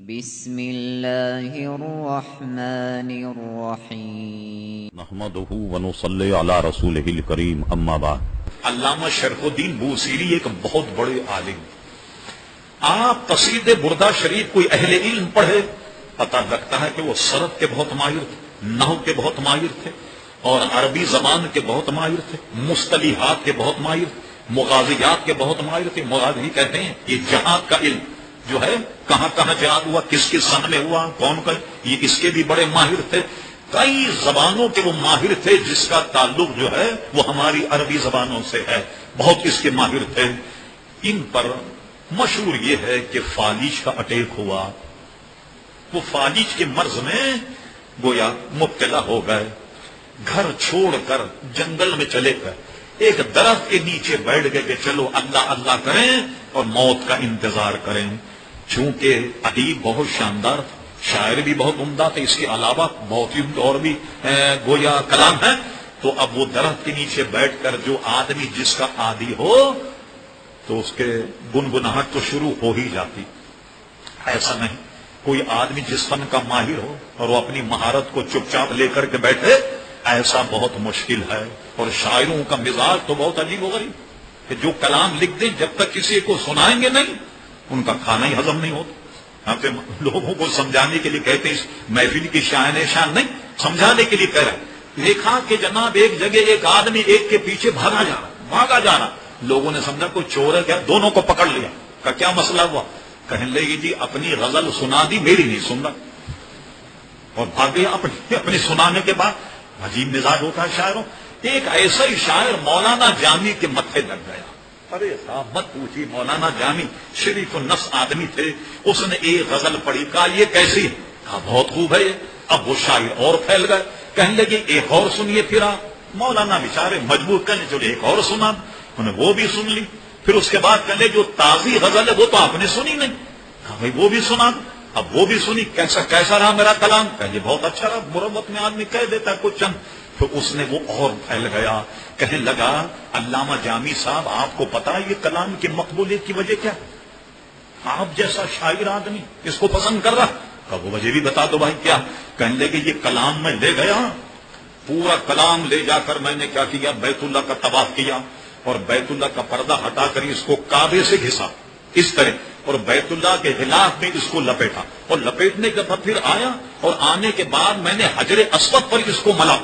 बिस्मिल्लाहिर्रहमानिर्रहीम। नहमदुहु व नुसल्ली अला रसूलिहिल करीम, अम्मा बाद। अल्लामा शरफुद्दीन बूसीरी एक बहुत बड़े आलिम। आप तस्रीद बुर्दा शरीफ कोई अहले इल्म पढ़े, पता लगता है कि वो सरद के बहुत माहिर थे, नहव के बहुत माहिर थे, और अरबी जबान के बहुत माहिर थे, मुस्तलिहात के बहुत माहिर थे, मुगाजियात के बहुत माहिर थे। मुगाजी कहते हैं ये जहाद का इल्म जो है, कहां कहां जहाद हुआ, किस किस सन में हुआ, कौन कौन, ये इसके भी बड़े माहिर थे। कई जबानों के वो माहिर थे जिसका ताल्लुक जो है वो हमारी अरबी जबानों से है, बहुत इसके माहिर थे। इन पर मशहूर ये है कि फालिज का अटैक हुआ, वो फालिज के मर्ज में गोया मुब्तला हो गए, घर छोड़कर जंगल में चले गए, एक दरख्त के नीचे बैठ गए कि चलो अल्लाह अल्लाह करें और मौत का इंतजार करें। चूंकि अदीब बहुत शानदार था, शायर भी बहुत उम्दा थे, इसके अलावा बहुत ही और भी गोया कलाम है, तो अब वो दरख्त के नीचे बैठकर जो आदमी जिसका आदी हो तो उसके गुनगुनाहट तो शुरू हो ही जाती। ऐसा नहीं कोई आदमी जिस फन का माहिर हो और वो अपनी महारत को चुपचाप लेकर के बैठे, ऐसा बहुत मुश्किल है। और शायरों का मिजाज तो बहुत अजीब हो गई कि जो कलाम लिख दें जब तक किसी को सुनाएंगे नहीं उनका खाना ही हजम नहीं होता। यहाँ पे लोगों को समझाने के लिए कहते हैं, इस महफिल की शान शान नहीं, समझाने के लिए कह रहे। देखा कि जनाब एक जगह एक आदमी एक के पीछे भागा जा रहा, लोगों ने समझा कोई चोर है क्या, दोनों को पकड़ लिया। का क्या मसला हुआ, कहने लगी जी अपनी गजल सुना दी, मेरी नहीं सुन रहा, और भागे अपनी सुनाने के बाद। अजीब मिजाज होता है शायरों। एक ऐसा ही शायर मौलाना जामी के मत्थे लग गया। अरे साहब मत पूछिए, मौलाना जामी शरीफ नफ्स आदमी थे, उसने एक गजल पढ़ी, कहा ये कैसी है, कहा बहुत खूब है। अब वो शायर और फैल गए, कहने लगे एक और सुनिए। फिर आप मौलाना बेचारे मजबूर करने चले, एक और सुना, उन्हें वो भी सुन ली। फिर उसके बाद कहने जो ताजी गजल है वो तो आपने सुनी नहीं, कहा भाई वो भी सुना। अब वो भी सुनी, कैसा रहा मेरा कलाम, कहे बहुत अच्छा रहा, मुरब्बत में आदमी कह देता है कुछ चंद। तो उसने वो और फैल गया, कहने लगा अल्लामा जामी साहब आपको पता है ये कलाम की मकबूलियत की वजह क्या, आप जैसा शायर आदमी इसको पसंद कर रहा, कहा वो वजह भी बता दो भाई क्या। कहने लगे ये कलाम में ले गया, पूरा कलाम ले जाकर मैंने क्या किया, बैतुल्लाह का तवाफ किया और बैतुल्लाह का पर्दा हटाकर इसको काबे से घिसा इस तरह, और बैतुल्लाह के खिलाफ में इसको लपेटा, और लपेटने के बाद फिर आया, और आने के बाद मैंने हजरे अस्वद पर इसको मला,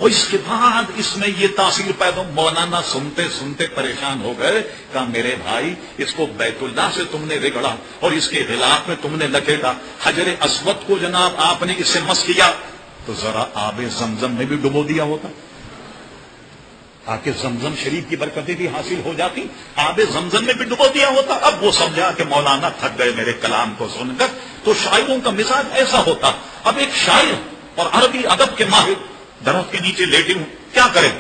और इसके बाद इसमें ये तासीर पैदा। मौलाना सुनते सुनते परेशान हो गए, कहा मेरे भाई इसको बैतुल्लाह से तुमने रिगड़ा और इसके खिलाफ में तुमने लपेटा, हजरे अस्वद को जनाब आपने इससे मस किया, तो जरा आबे जमजम में भी डुबो दिया होता ताकि जमजम शरीफ की बरकतें भी हासिल हो जाती, आबे जमजम में भी डुबो दिया होता। अब वो समझा कि मौलाना थक गए मेरे कलाम को सुनकर। तो शायरों का मिजाज ऐसा होता। अब एक शायर और अरबी अदब के माहिर दरख्त के नीचे लेटे हूं, क्या करें,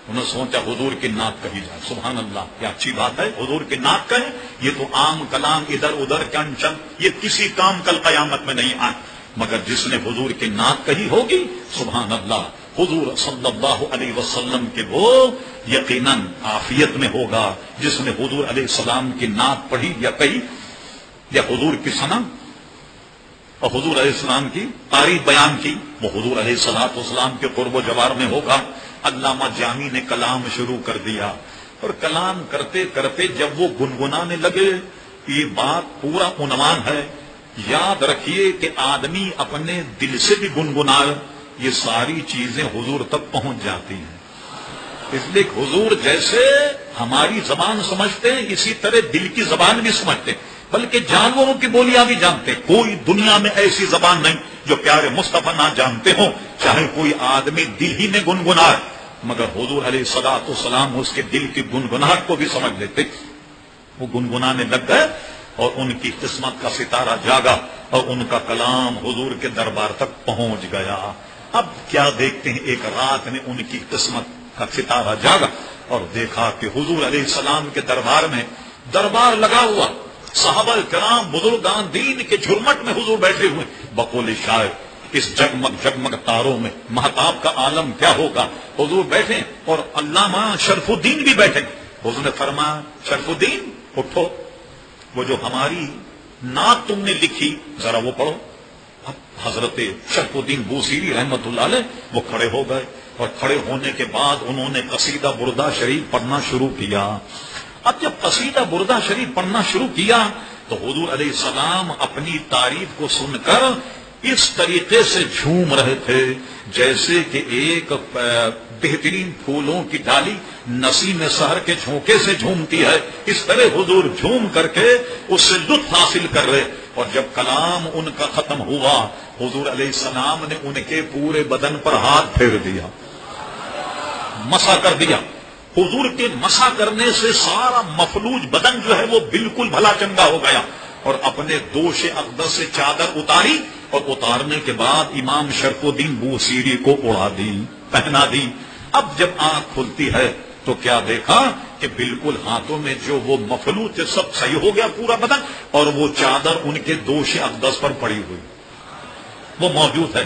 उन्होंने सोचा हुजूर की नात कही जाए। सुभान अल्लाह, क्या अच्छी बात है, हुजूर की नात कहें। ये तो आम कलाम इधर उधर के अनशन, ये किसी काम कल कयामत में नहीं आए, मगर जिसने हुजूर की नात कही होगी, सुभान अल्लाह, हुजूर सल्लल्लाहु अलैहि वसल्लम के वो यकीनन आफियत में होगा। जिसने हुजूर अलैहि सलाम की नात पढ़ी या कही या हुजूर की सना और हुजूर अलैहिस्सलाम की तारीफ बयान की, वो हुजूर अलैहिस्सलाम के कुर्ब जवार में होगा। अल्लामा जामी ने कलाम शुरू कर दिया, और कलाम करते करते जब वो गुनगुनाने लगे, ये बात पूरा उन्वान है, याद रखिए कि आदमी अपने दिल से भी गुनगुनाए, ये सारी चीजें हुजूर तक पहुंच जाती हैं। इसलिए हुजूर जैसे हमारी जबान समझते हैं, इसी तरह दिल की जबान भी समझते हैं, बल्कि जानवरों की बोलियां भी जानते। कोई दुनिया में ऐसी जबान नहीं जो प्यारे मुस्तफा ना जानते हो, चाहे कोई आदमी दिल ही में गुनगुनाए, मगर हुजूर अलैहिस्सलाम उसके दिल की गुनगुनाहट को भी समझ लेते। वो गुनगुनाने लग गए और उनकी किस्मत का सितारा जागा और उनका कलाम हुजूर के दरबार तक पहुंच गया। अब क्या देखते हैं, एक रात में उनकी किस्मत का सितारा जागा और देखा कि हुजूर अलैहिस्सलाम के दरबार में दरबार लगा हुआ, सहाबा किराम बुजुर्गान दीन के झुरमट में हुजूर बैठे हुए। बकौल शायर इस जगमग जगमग तारों में महताब का आलम क्या होगा। हुजूर बैठे और अल्लामा शरफुद्दीन भी बैठे। हुजूर ने फरमाया शरफुद्दीन उठो, वो जो हमारी नात तुमने लिखी, जरा वो पढ़ो। अब हजरत शरफुद्दीन बूसीरी रहमतुल्लाह अलैह वो खड़े हो गए और खड़े होने के बाद उन्होंने कसीदा बुर्दा शरीफ पढ़ना शुरू किया। अब जब कसीदा बुर्दा शरीफ पढ़ना शुरू किया तो हुजूर अलैहिस्सलाम अपनी तारीफ को सुनकर इस तरीके से झूम रहे थे जैसे कि एक बेहतरीन फूलों की डाली नसीम सहर के झोंके से झूमती है। इस तरह हुजूर झूम करके उससे लुत्फ हासिल कर रहे। और जब कलाम उनका खत्म हुआ, हुजूर अलैहिस्सलाम ने उनके पूरे बदन पर हाथ फेर दिया, मसा कर दिया। हुजूर के मसा करने से सारा मफलूज बदन जो है वो बिल्कुल भला चंगा हो गया। और अपने दोष अक़दस से चादर उतारी और उतारने के बाद इमाम शरफुद्दीन बूसीरी को उड़ा दी, पहना दी। अब जब आंख खुलती है तो क्या देखा कि बिल्कुल हाथों में जो वो मफलूज थे सब सही हो गया पूरा बदन, और वो चादर उनके दोष अक़दस पर पड़ी हुई वो मौजूद है।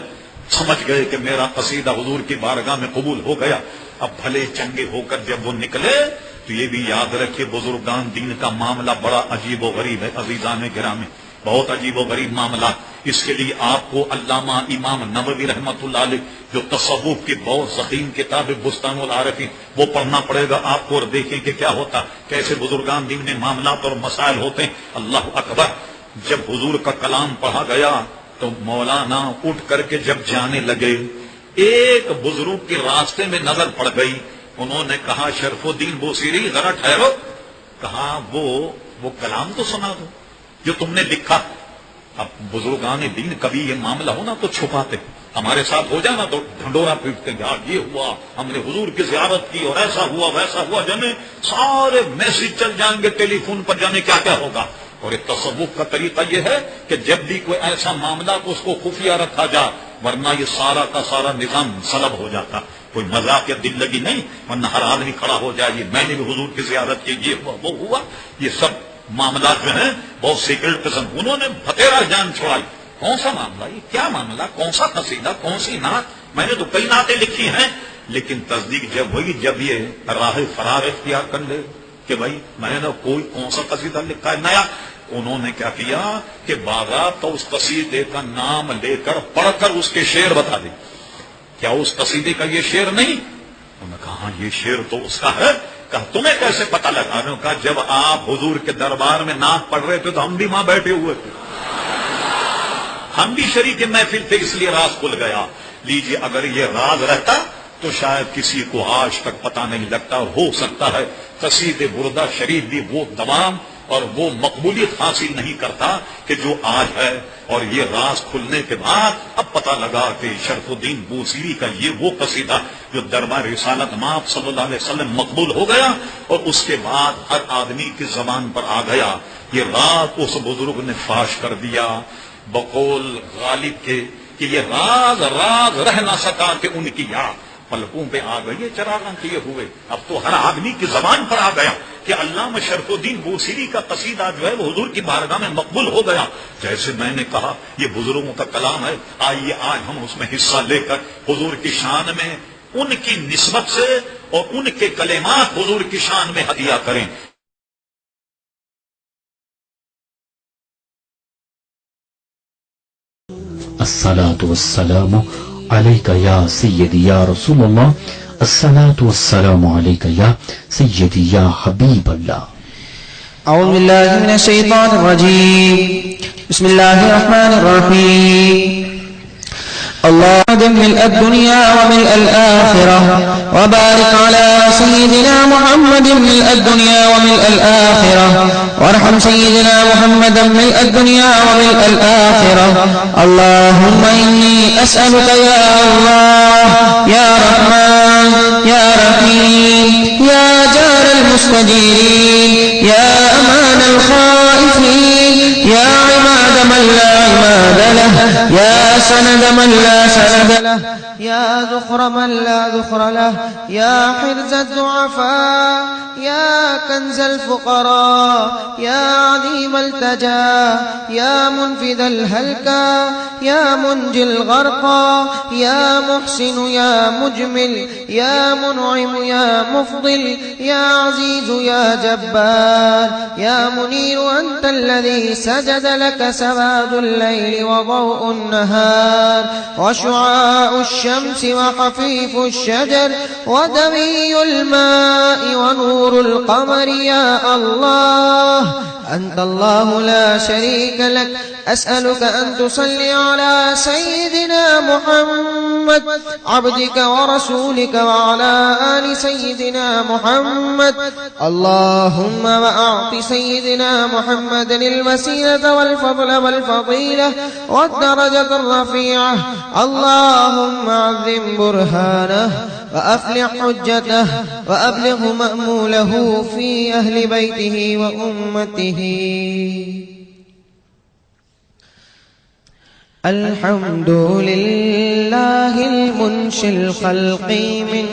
समझ गए कि मेरा कसीदा हुजूर की बारगाह में कबूल हो गया। अब भले चंगे होकर जब वो निकले तो ये भी याद रखिए बुजुर्गान दीन का मामला बड़ा अजीब व गरीब है। अजीजान गिरामी, बहुत अजीब व गरीब मामला। इसके लिए आपको अल्लामा इमाम नववी रहमतुल्लाह अलैह जो तसव्वुफ की बहुत ज़ख़ीम किताब बुस्तानुल आरिफीन वो पढ़ना पड़ेगा आपको और देखें कि क्या होता, कैसे बुजुर्गान दीन में मामलात और मसाइल होते हैं। अल्लाह अकबर। जब हुजूर का कलाम पढ़ा गया तो मौलाना उठ करके जब जाने लगे, एक बुजुर्ग के रास्ते में नजर पड़ गई। उन्होंने कहा शरफुद्दीन बूसीरी जरा ठहरो। कहा वो कलाम तो सुना दो जो तुमने लिखा। अब बुजुर्गान दीन कभी ये मामला हो ना तो छुपाते, हमारे साथ हो जाना तो ढंडोरा पीटते, यार ये हुआ, हमने हुजूर की ज़ियारत की और ऐसा हुआ वैसा हुआ, जाने सारे मैसेज चल जाएंगे टेलीफोन पर, जाने क्या क्या होगा। और एक तसव्वुफ का तरीका यह है कि जब भी कोई ऐसा मामला तो उसको खुफिया रखा जाए, वरना ये सारा का सारा निजाम सलब हो जाता। कोई मजाक या दिल लगी नहीं, वरना हर आदमी खड़ा हो जाए, मैंने भी हुजूर की ज़ियारत की, ये हुआ वो हुआ। ये सब मामला जो है बहुत सीक्रेट किस्म। उन्होंने भतेरा जान छोड़ाई। कौन सा मामला, ये क्या मामला, कौन सा कसीदा, कौन सी नात? मैंने तो कई नातें लिखी हैं, लेकिन तस्दीक जब हुई जब ये राह फरार इख्तियार कर ले कि भाई मैंने कोई कौन सा कसीदा लिखा है नया। उन्होंने क्या किया कि बागात तो उस कसीदे का नाम लेकर पढ़कर उसके शेर बता दी। क्या उस कसीदे का ये शेर नहीं? उन्होंने कहा ये शेर तो उसका है। कहा तुम्हें कैसे पता लगा? उन्होंने कहा जब आप हुजूर के दरबार में नात पढ़ रहे थे तो हम भी वहां बैठे हुए थे, हम भी शरीक महफिल थे, इसलिए राज खुल गया। लीजिए, अगर ये राज रहता तो शायद किसी को आज तक पता नहीं लगता। हो सकता है कसीदे बुर्दा शरीफ भी वो दवाम और वो मकबूलियत हासिल नहीं करता कि जो आज है। और ये राज खुलने के बाद अब पता लगा कि शरफुद्दीन बूसीरी का ये वो कसीदा जो दरबार रिसालत माप सल्लल्लाहु अलैहि वसल्लम मकबूल हो गया और उसके बाद हर आदमी की जबान पर आ गया। ये राज उस बुजुर्ग ने फाश कर दिया बकौल गालिब के कि ये राज राज रह ना सका कि उनकी याद पलकों पे आ गई, ये चरागां किए हुए। अब तो हर आदमी की जबान पर आ गया कि अल्लामा शरफुद्दीन बूसीरी का कसीदा जो है वो हुजूर की बारगाह में मकबूल हो गया। जैसे मैंने कहा ये बुजुर्गों का कलाम है, आइए आज हम उसमें हिस्सा लेकर हुजूर की शान में, उनकी निस्बत से और उनके कलेमात हुजूर की शान में हदिया करें। अस्सलातु वस्सलामु अलैका या सय्यदी या रसूलल्लाह, अस्सलातु वस्सलामु अलैका या सय्यदी या हबीबल्लाह। औज़ु बिल्लाहि मिनश शैतानिर रजीम। बिस्मिल्लाहिर रहमानिर रहीम। अल्लाहुम्मा मिल्अ दुनिया व मिल्अल आखिरह व बारिक अला सय्यिदिना मुहम्मदिन मिल्अ दुनिया व मिल्अल आखिरह वरहम सय्यिदिना मुहम्मदन मिल्अ दुनिया व मिल्अल आखिरह। अल्लाहुम्मा इन्नी अस्अलुका या अल्लाह या रहमान या रहीम या जारल मुस्तजीरीन या अमानल खाइफीन या इमाद मन ला इमाद लह या سند من لا سند له، يا ذخر من لا ذخر له، يا حرز الضعفاء، يا كنز الفقراء، يا عظيم التجا، يا منفذ الهلكى، يا منجي الغرقى، يا محسن يا مجمل، يا منعم يا مفضل، يا عزيز يا جبار، يا منير أنت الذي سجد لك سواد الليل وضوء النهار وشعاع الشمس وخفيف الشجر ودمي الماء ونور القمر، يا الله أنت الله لا شريك لك. أسألك أن تصلي على سيدنا محمد عبدك ورسولك وعلى آل سيدنا محمد. اللهم وأعط سيدنا محمد الوسيلة والفضل والفضيلة والدرجة الرفيعة. اللهم عظم برهانه وأفلح حجته وأبلغ مأموله في أهل بيته وأمته. الحمد لله المنشي الخلق من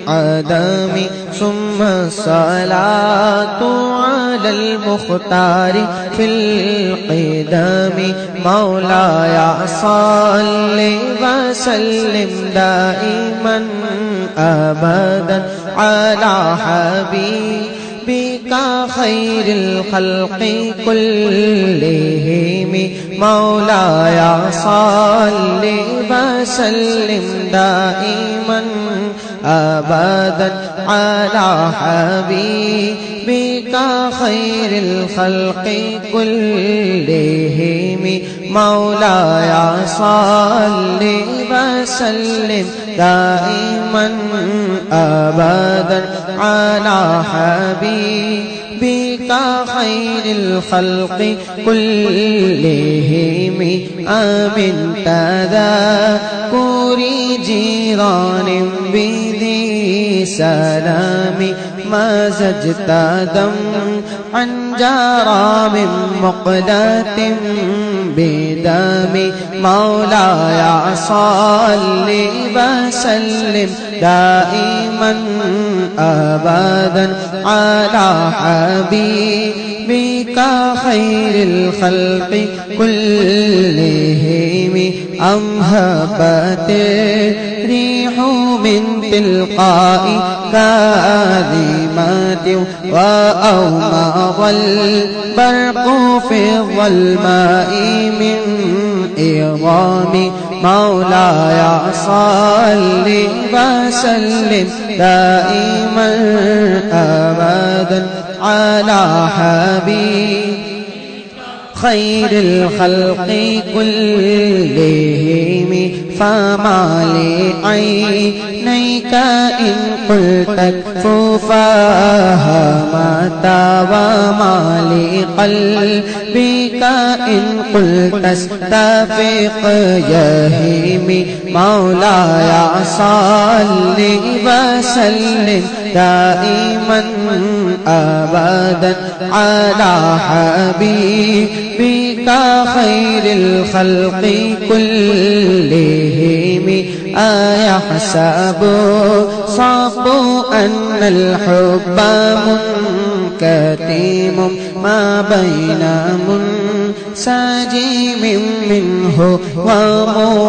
عدم، ثم الصلاة على المختار في القدام. مولاي صل وسلم دائما أبدا على حبيبك خير الخلق كلهم. مولاي صل وسلم دائما أبدا على حبيبك خير الخلق كلهم. مولاي صل وسلم دائما أبدا على حبيبك خير الخلق كلهم. آمن تذكر جيران بذي سلام، ما زجت دمعا جرى من مقلة بدم. مولاي صل وسلم دائما أبدا على حبيبك خير الخلق كلهم. أم هبت الريح من تلقاء كاذمات، وأومض البرق في الظلماء من إظام. مولاي صل وسلم دائما أبدا على حبيبك خير الخلق كلهم. فما لعينيك إن قلت كفوفها متى، وما لقلبك إن قلت استفق يهيم. مولاي صل وسلم دائما أبدا على حبيبك خير الخلق كلهم. أيحسب صعب أن الحب منكتم، ما بين منسجم منه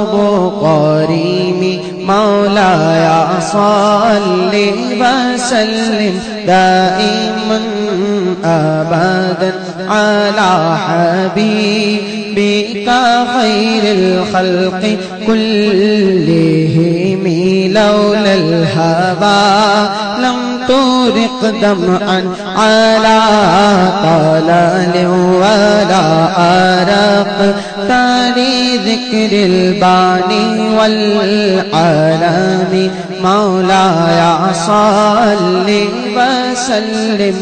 ومضطرم. مولاي صل وسلم دائما أبدا على حبيبك خير الخلق كلهم. لولا الهوى لم ترق دمعا على طلال، ولا أرق تالي ذكر الباني والعالم. مولاي صل وسلم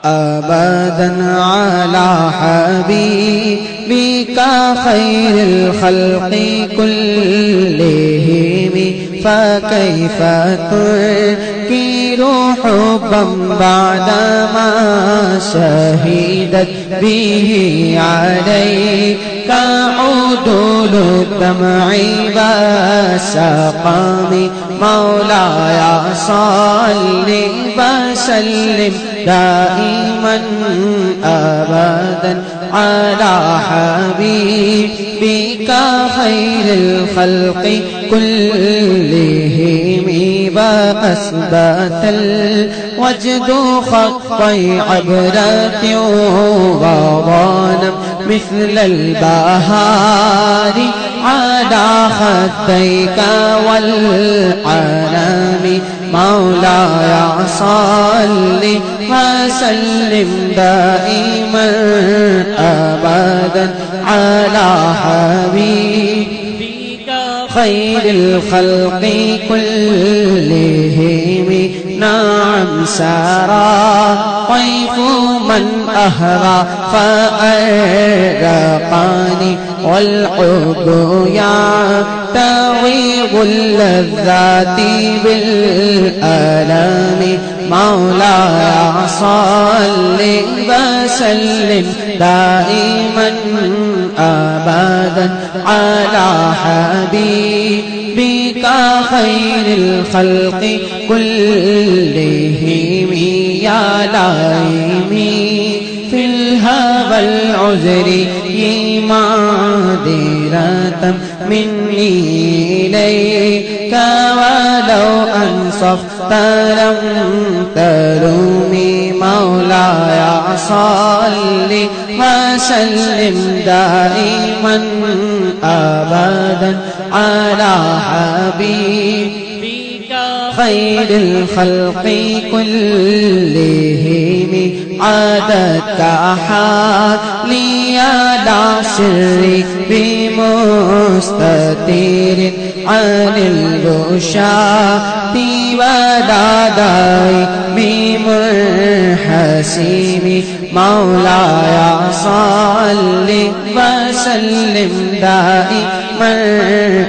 أبدا على حبيبك خير الخلق كلهم. فكيف تنكر حبا بعدما شهدت به عليك دول الدمع والسقام مولاي صل وسلم دائما أبدا على حبيبك خير الخلق كلهم وأثبت الوجد خطي عبرة وضانا مثل البهار على خديك والعالم مولاي صل وسلم دائما أبدا على حبيبك خير الخلق كلهم نعم سارى طيف من أهرى فأرقاني والحب يعتوي اللذات بالآلام مولاي صل وسلم دائما أبدا على حبيبك خير الخلق كلهم يا لائمي في الهوى العذر معذرة مني إليك ولو أنصفت لم تلومي مولاي صل وسلم دائما أبدا على حبيبك خير الخلق كلهم عادتك حالي لا سري بمستتير عن البشاة ولا داعي بمنحسم مولاي صل وسلم دائما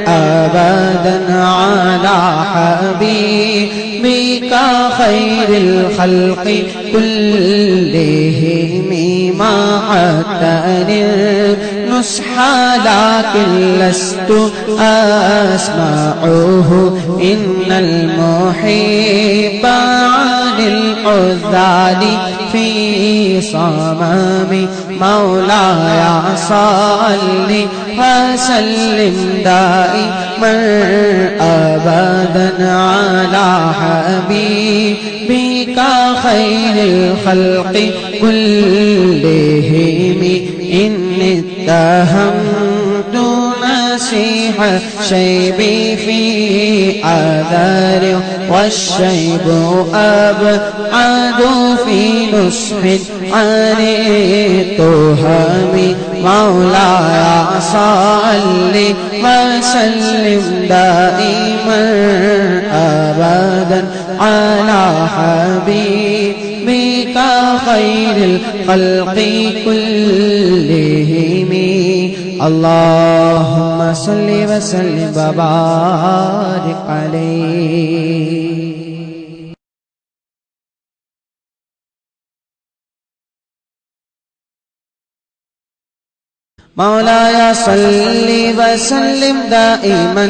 أبدا على حبيبك خير الخلق كلهم مع النصح لكن لست أسمعه إن المحب عن العذال في صمام مولاي صل وسلم دائما أبدا على حبيبك خير الخلق كلهم إني اتهمت نسيح شيبي في عذار والشيب أبعد في نصح عن التهم مولاي صل وسلم دائما أبدا على حبيبك خير الخلق كلهم اللهم صل وسلم وبارك عليه. مولاي صل وسلم دائما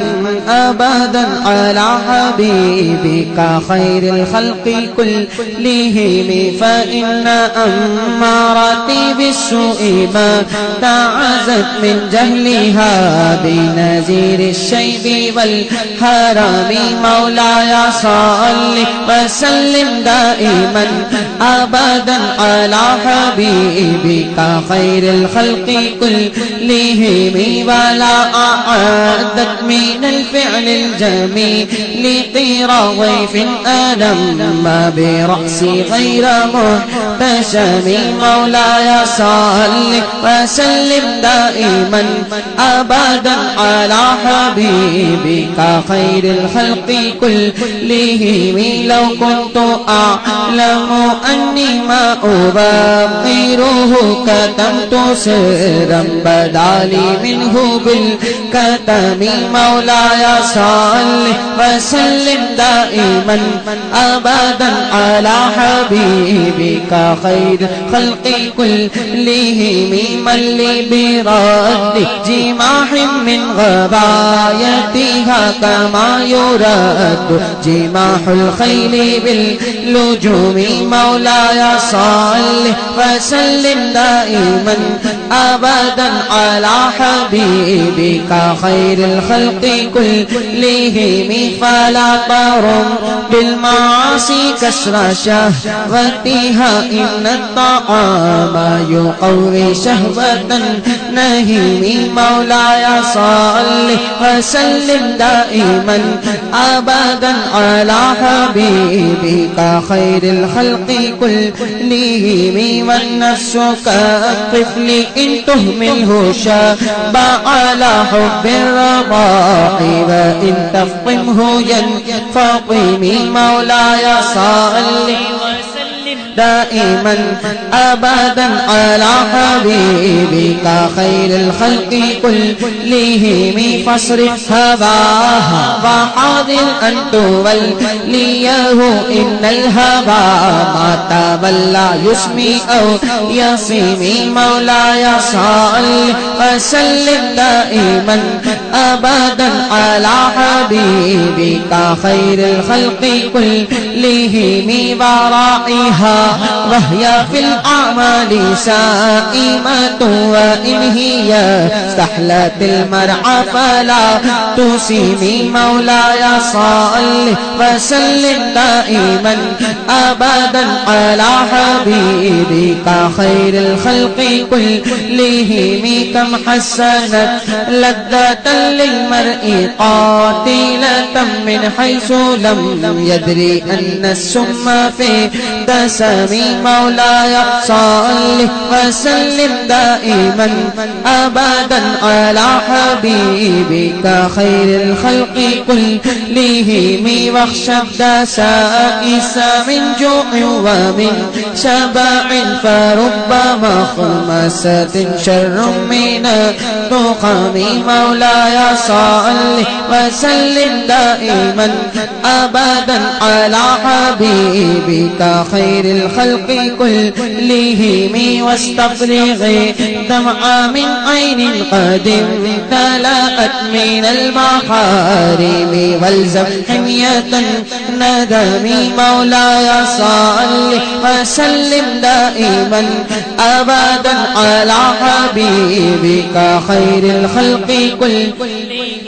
أبدا على حبيبك خير الخلق كلهم فإن أمارتي بالسوء ما تعزت من جهلها بنذير الشيب والهرم مولاي صل وسلم دائما أبدا على حبيبك خير الخلق كلهم ولا أعدت من الفعل الجميل لطير ضيف ألم برأسي غير محتشم مولاي صل وسلم دائما أبدا على حبيبك خير الخلق كلهم لو كنت أعلم أني ما أبقره كتمت سرا بدا لي منه بالكتم مولاي صل وسلم دائما أبدا على حبيبك خير خلق كلهم من لي برد جماح من غبايتها كما يرد جماح الخيل باللجوم مولاي صل وسلم دائما أبدا على حبيبك خير الخلق كلهم فلا ترم بالمعاصي كسر شهوتها إن الطعام يقوي شهوة النهيم مولاي صل وسلم دائما أبدا على حبيبك خير الخلق كلهم والنفس كالطفل إن تهمله شاب على حب الرضاع وإن تفطمه ينفطم مولاي صل دائما أبدا على حبيبك خير الخلق كلهم فاصرف هواها وحاذر أن توليه إن الهوى ما تولى يسمي أو يصمي مولاي صل وسلم دائما أبدا على حبيبك خير الخلق كلهم وراعيها وهي في الأعمال سائمة وإن هي استحلت المرعى فلا تسيمي مولاي صل وسلم دائما أبدا على حبيبك خير الخلق كلهم كم حسنت لذة للمرء قاتلة من حيث لم يدري أن السم في دسمي مولاي صل وسلم دائما أبدا على حبيبك خير الخلق كلهم واخشى الدسائس من جوع ومن شبع فرب مخمسة شر من التقم مولاي صل وسلم دائما أبدا على حبيبك خير الخلق كلهم واستفرغ دمع من عين قد امتلأت من المحارم والزم حمية الندم مولاي صل وسلم دائما أبدا على حبيبك خير الخلق كلهم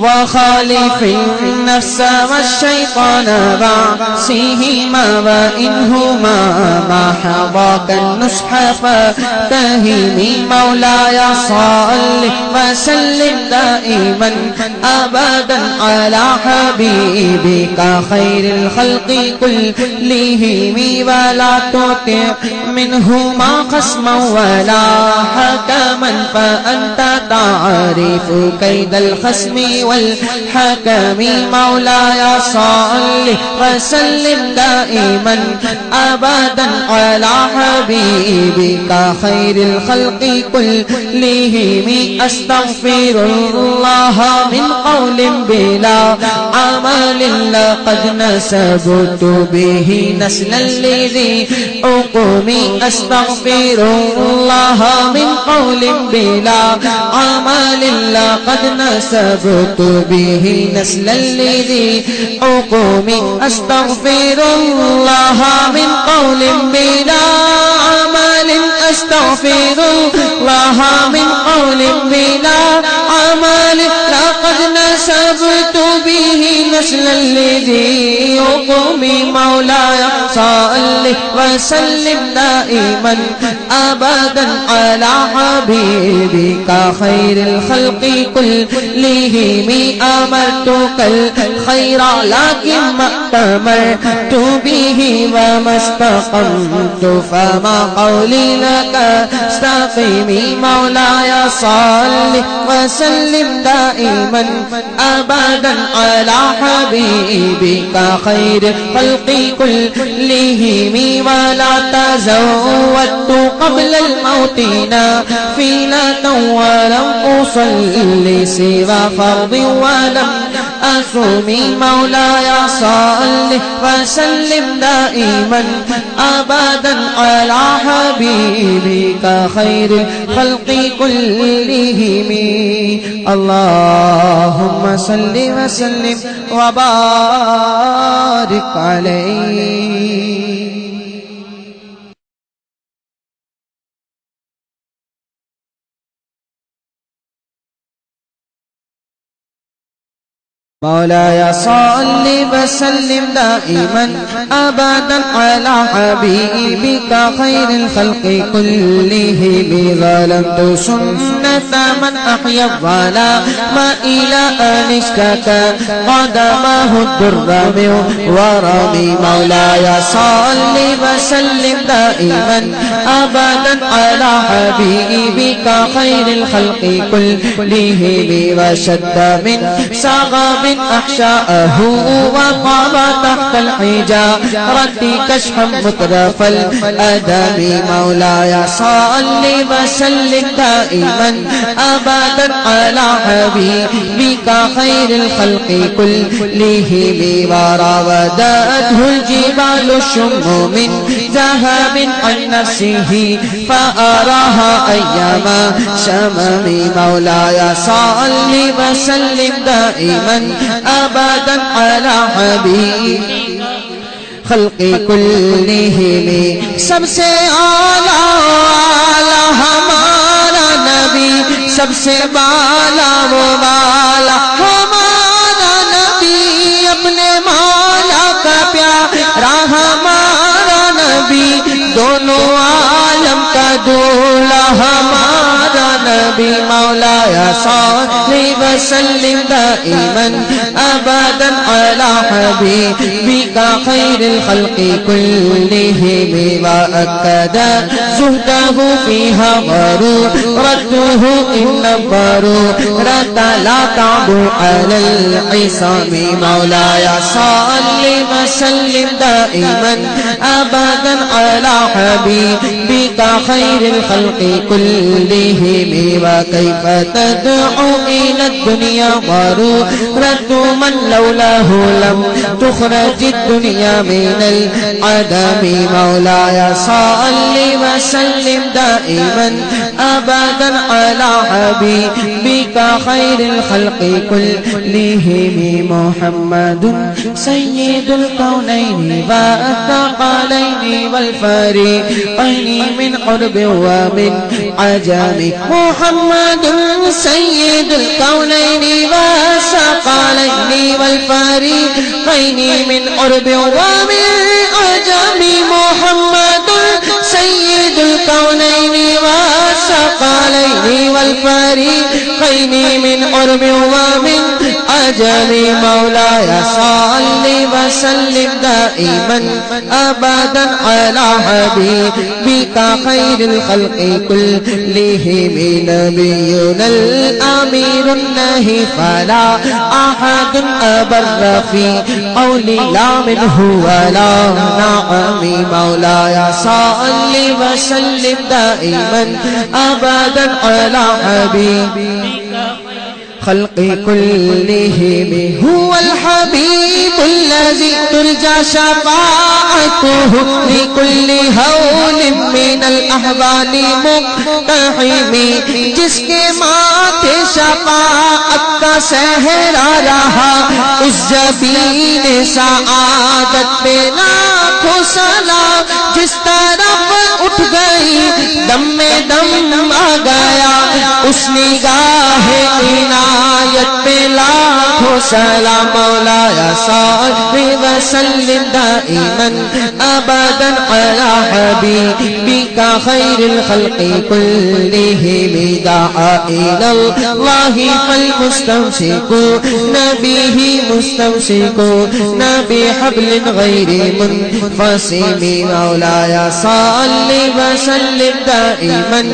وخالف النفس والشيطان بعصيهما وإنهما ما حضاك النصح فاتهمي مولاي صل وسلم دائما أبدا على حبيبك خير الخلق كلهم ولا تطع منهما خصما ولا حكما فأنت تعرف كيد الخصم والحكم مولاي صل وسلم دائما أبدا على حبيبك خير الخلق كلهم أستغفر الله من قول بلا عمل لقد نسبت به نسلا لذي عقومي أستغفر الله من قول بلا عمل لقد نسبت به نسلا لذي عقوم أستغفر الله من قول بلا عمل أستغفر الله من قول بلا عمل لقد نسبت به نسلا لذي عقوم مولاي صل وسلم دائما أبدا على حبيبك خير الخلق كلهم أمرتك الخير لكن ما أتمرت به وما استقمت فما قولي لك استقيمي مولاي صل وسلم دائما أبدا على حبيبك خير الخلق كلهم ولا تزودت قبل الموت نافلة ولم أصلي سوى فرض ولم أصومي مولاي صل وسلم دائما أبدا على حبيبك خير الخلق كلهم اللهم صل وسلم وبارك عليه مولاي صل وسلم دائما أبدا على حبيبك خير الخلق كلهم ظلمت سنة من أحيا الظلام إلى أن اشتكى قدمه الدر من ورمي مولاي صل وسلم دائما أبدا على حبيبك خير الخلق كلهم وشد من صغب أحشاءه وقام تحت الحجارة كشفا مترف الأدب مولاي صل وسلم دائما أبدا على حبيبك خير الخلق كلهم وراودته الجبال الشم من ذهب عن نفسه فأراها أيام شمم مولاي صل وسلم دائما أبدا على حبيب خلق كلهم सबसे आला हमारा नबी सबसे बाला वो बाला हमारा नबी अपने मौला का प्यारा हमारा नबी दोनों आलम का दूल्हा हमारा नबी मौलाय सल्ली वसल्लिम दाइमन अबदन अला हबीबिका खैरिल खल्क़ि कुल्लिहिम व अक्दा ज़ुहदहु फ़ीहा ग़रूरतहु इन्न ग़रूरता ला तअबु अलल इसामी मौलाय सल्ली वसल्लिम दाइमन अबदन अला हबीबिका खैरिल खल्क़ि कुल्लिहिम व कैफ तदउ इला दुनिया ग़रूरतु मन लौलाहु लम तुख़रज दुनिया मिनल अदमी मौलाय सल्ली वसल्लिम दाइमन अबदन अला हबीबिका खैरिल खल्क़ि कुल्लिहिम मुहम्मदुन सय्यिदुल कौनैनि व अत्तक़लैनि वल फरीक़ैनि मिन क़ुर्ब व मिन अजमी मुहम्मदुन सय्यिदुल कौनैनि व अत्तक़लैनि वल फरीक़ैनि मिन क़ुर्ब व मिन अजमी मुहम्मदुन सय्यिदुल कौनैनि व अत्तक़लैनि वल फरीक़ैनि मिन क़ुर्ब व मिन अजमी मौलाय सल्ली वसल्लिम दाइमन अबदन अला हबीबिका खैरिल खल्क़ि कुल्लिहिम नबियुनल अमीरुन नही फला अहदुन अबर्र फी क़ौलि ला मिन्हु वला नअमी मौलाय सल्ली वसल्लिम दाइमन अबदन अला हबीबिका खल्क़ कुल्लिहिम हुवल हबीबुल्लज़ी तुरजा शफ़ाअतुहु लिकुल्लि हौलिन मिनल अहवाली मुक़्तहिमी जिसके माथे शफ़ाअत का सहरा रहा उस जबीन सआदत पे लाखों सलाम जिस तरफ उठ गई दम में दम आ गया उस निगाह इनायत पे लाखों सलाम मौलाय सल्ली वसल्लिम दाइमन अबदन अला हबीबिका खैरिल खल्क़ि कुल्लिहिम दाआ इलल्लाहि फल मुस्तमसिकून बिही मुस्तमसिकून बिहब्लिन गैरि मुनफ़सिमी मौलाय सल्ली वसल्लिम दाइमन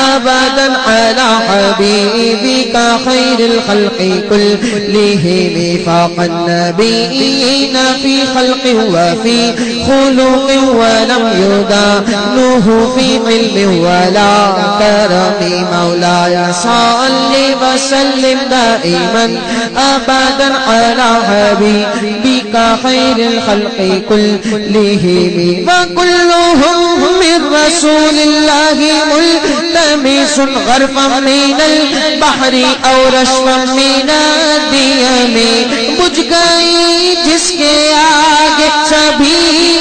अबदन अला हबीबिका खैरिल खल्क़ि कुल्लिहिम كلهم فاق النبيين في خلق وفي خلق ولم يدانوه في علم ولا كرم مولاي صل وسلم دائما أبدا على حبيبك خير الخلق كلهم وكلهم من رسول الله ملتمس غرفا من البحر أو رشفا من الديم बुझ गई जिसके आगे सभी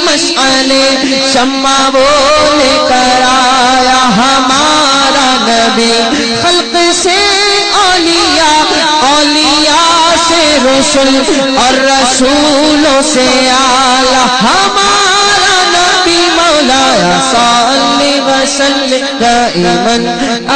मशअले शम्मा वो लेकर आया हमारा नबी खल्क से औलिया औलिया से रसूल और रसूलों से आला हमारा नबी मौलाया सल्ली वसल्लिम दाइमन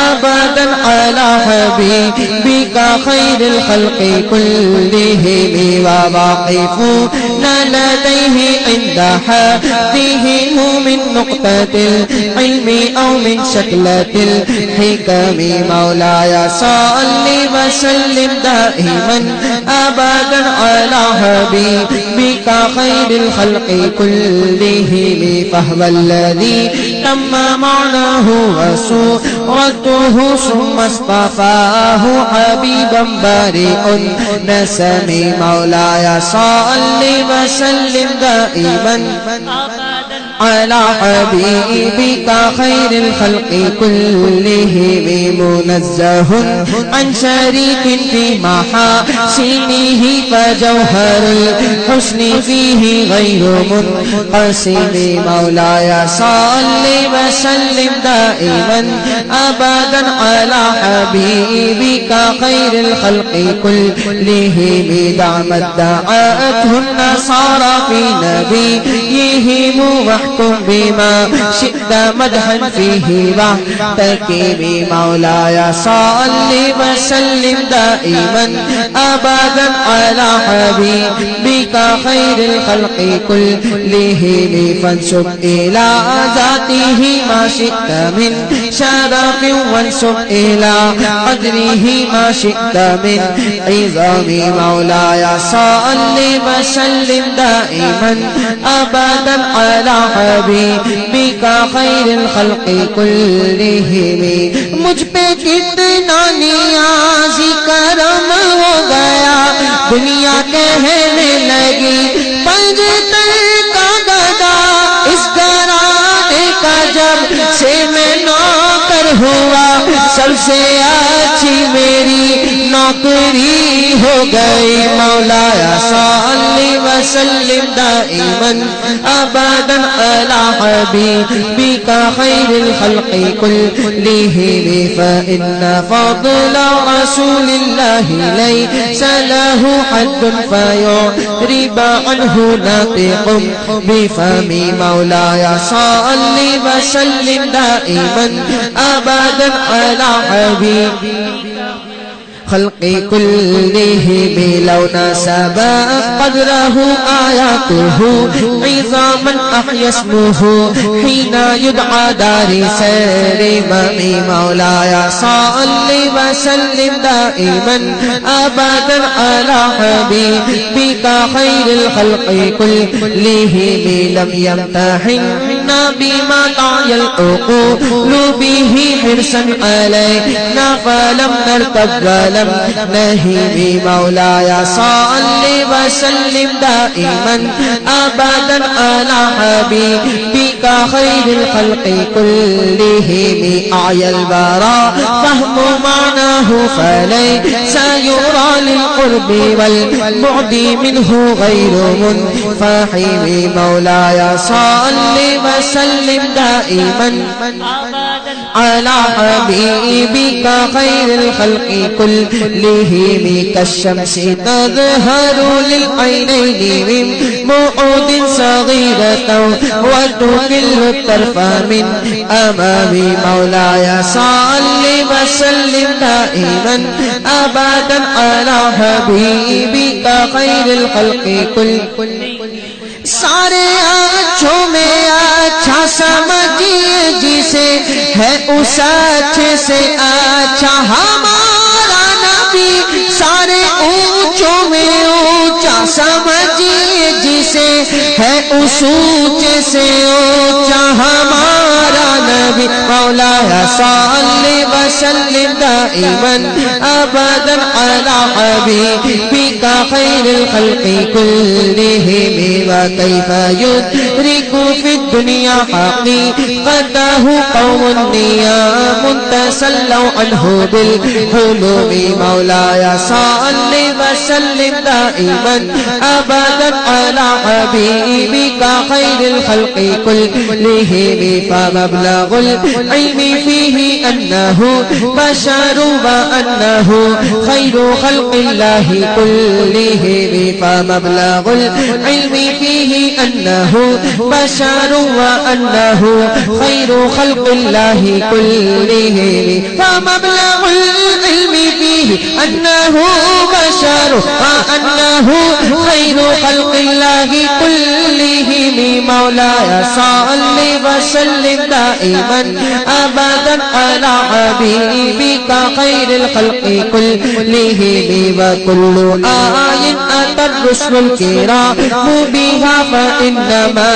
अबदन अला हबीबिका खैरिल खल्क़ि कुल्लिहिम व वाक़िफून लदैहि इंद हद्दिहिम मिन नुक़्ततिल इल्मि औ मिन शकलतिल हिकमि मौलाया सल्ली वसल्लिम दाइमन अबदन अला हबीबिका खैरिल खल्क़ि कुल्लिहिम फहुवल्लज़ी तम्मा मअनाहु वसूरतुहु सुम्मा इस्तफ़ाहु हबीबन बारिउन नसमी मौलाया सल्ली वसल्लिम दाइमन अला हबीबिका खैरिल खल्क़ि कुल्लिहिम मुनज़्ज़हुन अन शरीकिन फी महासिनिही फजौहरुल हुस्नि फीही गैरु मुनक़सिम मौलाया सल्ली वसल्लिम दाइमन अबदन अला हबीबिका खैरिल खल्क़ि कुल्लिहिम दअमत दअतहुन नसारा फी नबिय्यिहिम वहकुम बिमा शि'त मदहन फीही वहतकिमी मौलाया सल्ली वसल्लिम दाइमन अबदन अला हबीबिका खैरिल खल्क़ि कुल्लिहिम फंसुब इला ज़ातिही मा शि'त मिन शरफ़िन वंसुब इला क़द्रिही मा शि'त मिन इज़ामी मौलाया सल्ली वसल्लिम दाइमन अबदन अला हबीबिका खैरिल खल्क़ि कुल्लिहिम मुझ पे कितना नियाज़ी करम हो गया दुनिया कहने लगी पंजतन का गदा इस घराने का जब से मैं नौकर हुआ सबसे अच्छी मेरी नौकरी हो गई मौलाया सल्ली वसल्लिम दाइमन अबदन अला हबीबिका खैरिल खल्क़ि कुल्लिहिम फइन्न फ़ज़्ल रसूलिल्लाहि लैसा लहु हद्दुन फयु'रिब अन्हु नातिक़ुन बिफ़मी मौलाया सल्ली वसल्लिम दाइमन अबदन अला हबीबिका खल्क़ि कुल्लिहिम लौ नसबा क़द्रहु आयातुहु इज़ामन अहया इस्मुहु हिना युदआ दारी सरिममी मौलाया सल्ली वसल्लिम दाइमन अबदन अला हबीबिका खैरिल खल्क़ि कुल्लिहिम लम यम्तहिन्ना बिमा तायल उक़ूलु बिही हिरसन अलैना फलम नरतब नहीं मौलाया सल्ली वसल्लिम दाइमन अबदन अला हबीबिका खैरिल खल्क़ि कुल्लिहिम आयल बरा फहमु मानाहु फलैसा युरा लिल क़ुर्बि वल बु'दि मिन्हु गैरु मुनफ़हिम मौलाया सल्ली वसल्लिम दाइमन अला हबीबिका खैरिल खल्क़ि कुल्लिहिम कश्शम्सि तज़हरु लिलअयनैनि मिन मुऊदिन सग़ीरतन व तुकिल्लु तर्फ़ा मिन अमामी मौलाया सल्ली वसल्लिम दाइमन अबदन अला हबीबिका खैरिल खल्क़ि कुल्लिहिम सारे अच्छों में अच्छा समझिए जिसे है उस अच्छे से अच्छा हमारा नबी सारे ऊंचों में उस ऊंचे से ऊंचा हमारा नबी मौलाया सल्ली व सल्लिम दाइमन अबदन अला हबीबिका खैरिल खल्क़ि कुल्लिहिम व कैफ़ युद्रिकु फिद दुनिया हक़ीक़तहु कौमुन नियामुन तसल्लौ अन्हु बिल हुलूमी मौलाया सल्ली व सल्लिम दाइमन अबदन अला हबीबिका खैरिल खल्क़ि कुल्लिहिम फमबलगुल इल्मी फीही अन्नहु बशरु व अन्नहु खैरु खल्क़िल्लाहि कुल्लिहिम फमबलगुल इल्मी फीही अन्नहु बशरु व अन्नहु खैरु खल्क़िल्लाहि कुल्लिहिम फमबलगुल इल्मी फीही अन्नहु बशरु व अन्नहु खैरु खल्क़िल्लाहि कुल्लिहिम मौलाया सल्ली व सल्लिम दाइमन अबदन अला हबीबिका खैरिल खल्क़ि कुल्लिहिम व कुल्लु आयिन अतर रुसुल किराम बिहा फइन्नमा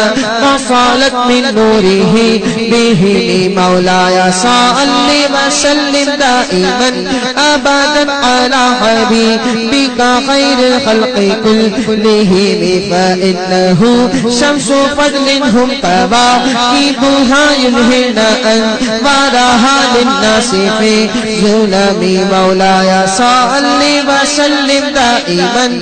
वसालत मिन नूरिही बिही मौलाया सल्ली व सल्लिम दाइमन अबदन अला हबीबिका खैरिल खल्क़ि कुल्लिहिम फइन्नहु शम्सु फद्लिन हुम कवाकिबुहा युल्हिना अनवारहा लिन्नासि फी ज़ुलमी मौलाया सल्ली व सल्लिम दाइमन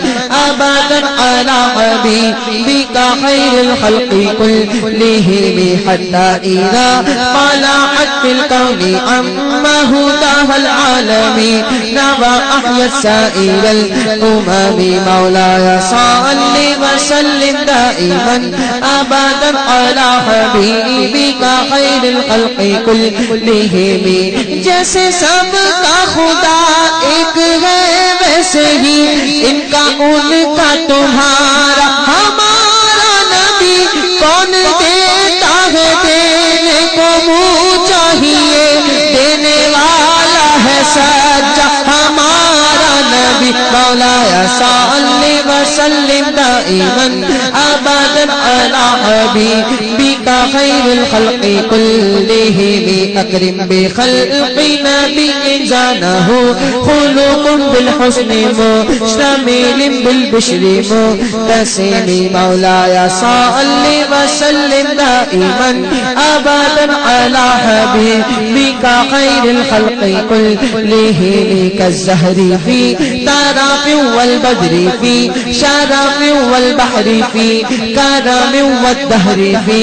अबदन अला हबीबिका खैरिल खल्क़ि कुल्लिहिम हत्ता इज़ा तलअत फिल कौनि अम्मा हुदाहल आलमीन व अहयत साइरल उममी मौलाया सल्ली व सल्लिम दाइमन अबदन अला हबीबिका खैरिल खल्क़ि कुल्लिहिम जैसे सबका खुदा एक है वैसे ही इनका उनका तुम्हारा हमारा नबी कौन देता है देने को मुँह चाहिए देने वाला है सच्चा हमारा नबी मौलाया सल्ली व सल्लिम दाइमन अबदन अला हबीबिका खैरिल खल्क़ि कुल्लिहिम अकरिम बिखल्क़ि नबिय्यिन ज़ानहु खुलुक़ुन बिल हुस्नि मुश्तमिलिन बिल बिश्रि मुत्तसिमि मौलाया सल्ली व सल्लिम दाइमन अबदन अला हबीबिका खैरिल खल्क़ि कुल्लिहिम कज़्ज़हरि फी ताराफ़ि वल बद्रि फी शरफ़ि वल बहरि फी करमि वद्दहरि फी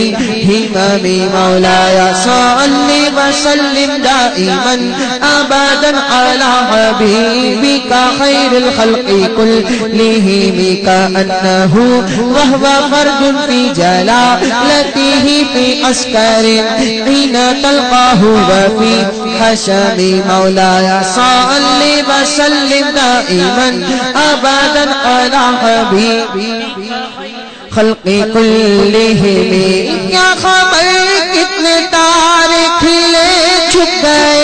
हिममि मौलाया सल्ली व सल्लिम दाइमन अबदन अला हबीबिका खैरिल खल्क़ि कुल्लिहिम कअन्नहु वहुव फर्जुन फी जलालतिही फी अस्करिन हिना तल्क़ाहु व फी हशमी मौलाया सल्ली व सल्लिम दाइमन अबदन अला हबीबिका खल्क़ि कुल्लिहिम क्या खबर कितने तारे खिले छुप गए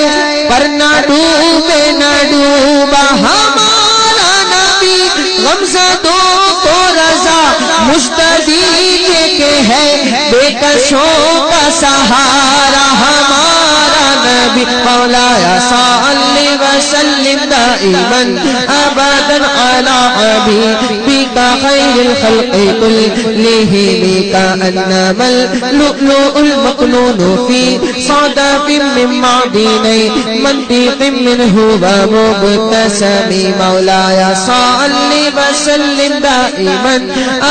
पर न डूबे न डूबा हमारा नबी गमज़दों को रज़ा मुस्तदी के है बेकसों का सहारा हमारा नबी मौलाया सल्ली व सल्लिम दाइमन अबदन अला हबीबिका खैरिल खल्क़ि कुल्लिहिम कअन्नमल लुअलुउल मकनून फी सदफ़िन मिन मअदिनि मंतिक़िन मिन्हु व मुब्तसमी मौलाया सल्ली व सल्लिम दाइमन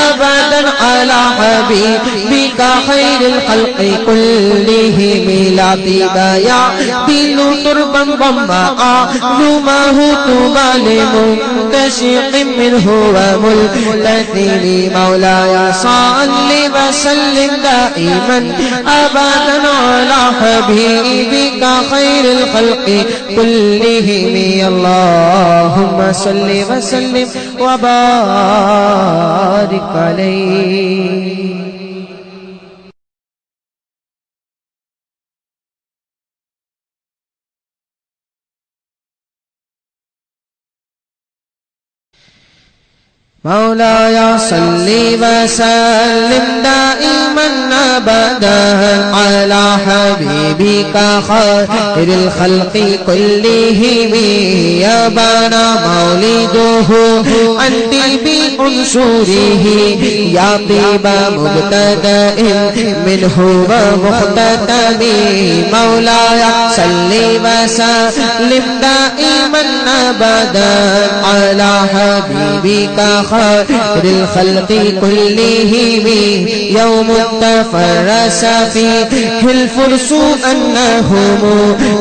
अबदन अला हबीबिका खैरिल खल्क़ि कुल्लिहिम लातिबा यादिलु तुरबन वम्मा नुमाहु तुबाले मुंतशिक़िन मिन्हु व मुल्तज़िमी मौलाया सल्ली व सल्लिम दाइमन अबदन अला हबीबिका खैरिल खल्क़ि कुल्लिहिम अल्लाहुम्मा सल्लि व सल्लिम व बारिक अलैहि। मौलाया सल्ली व सल्लिम दाइमन अबदन अला हबीबिका खैरिल खल्क़ि कुल्लिहिम यबना मौलिदुहु अंति बि उनसूरिहि या तीबा मुबतदइन मिनहु व मुख्ततमी मौलाया सल्ली व सल्लिम दाइमन अबदन अला हबीबिका खैरिल खल्क़ि कुल्लिहिम यौम तफरस फीहिल फुरसु अन्नहुम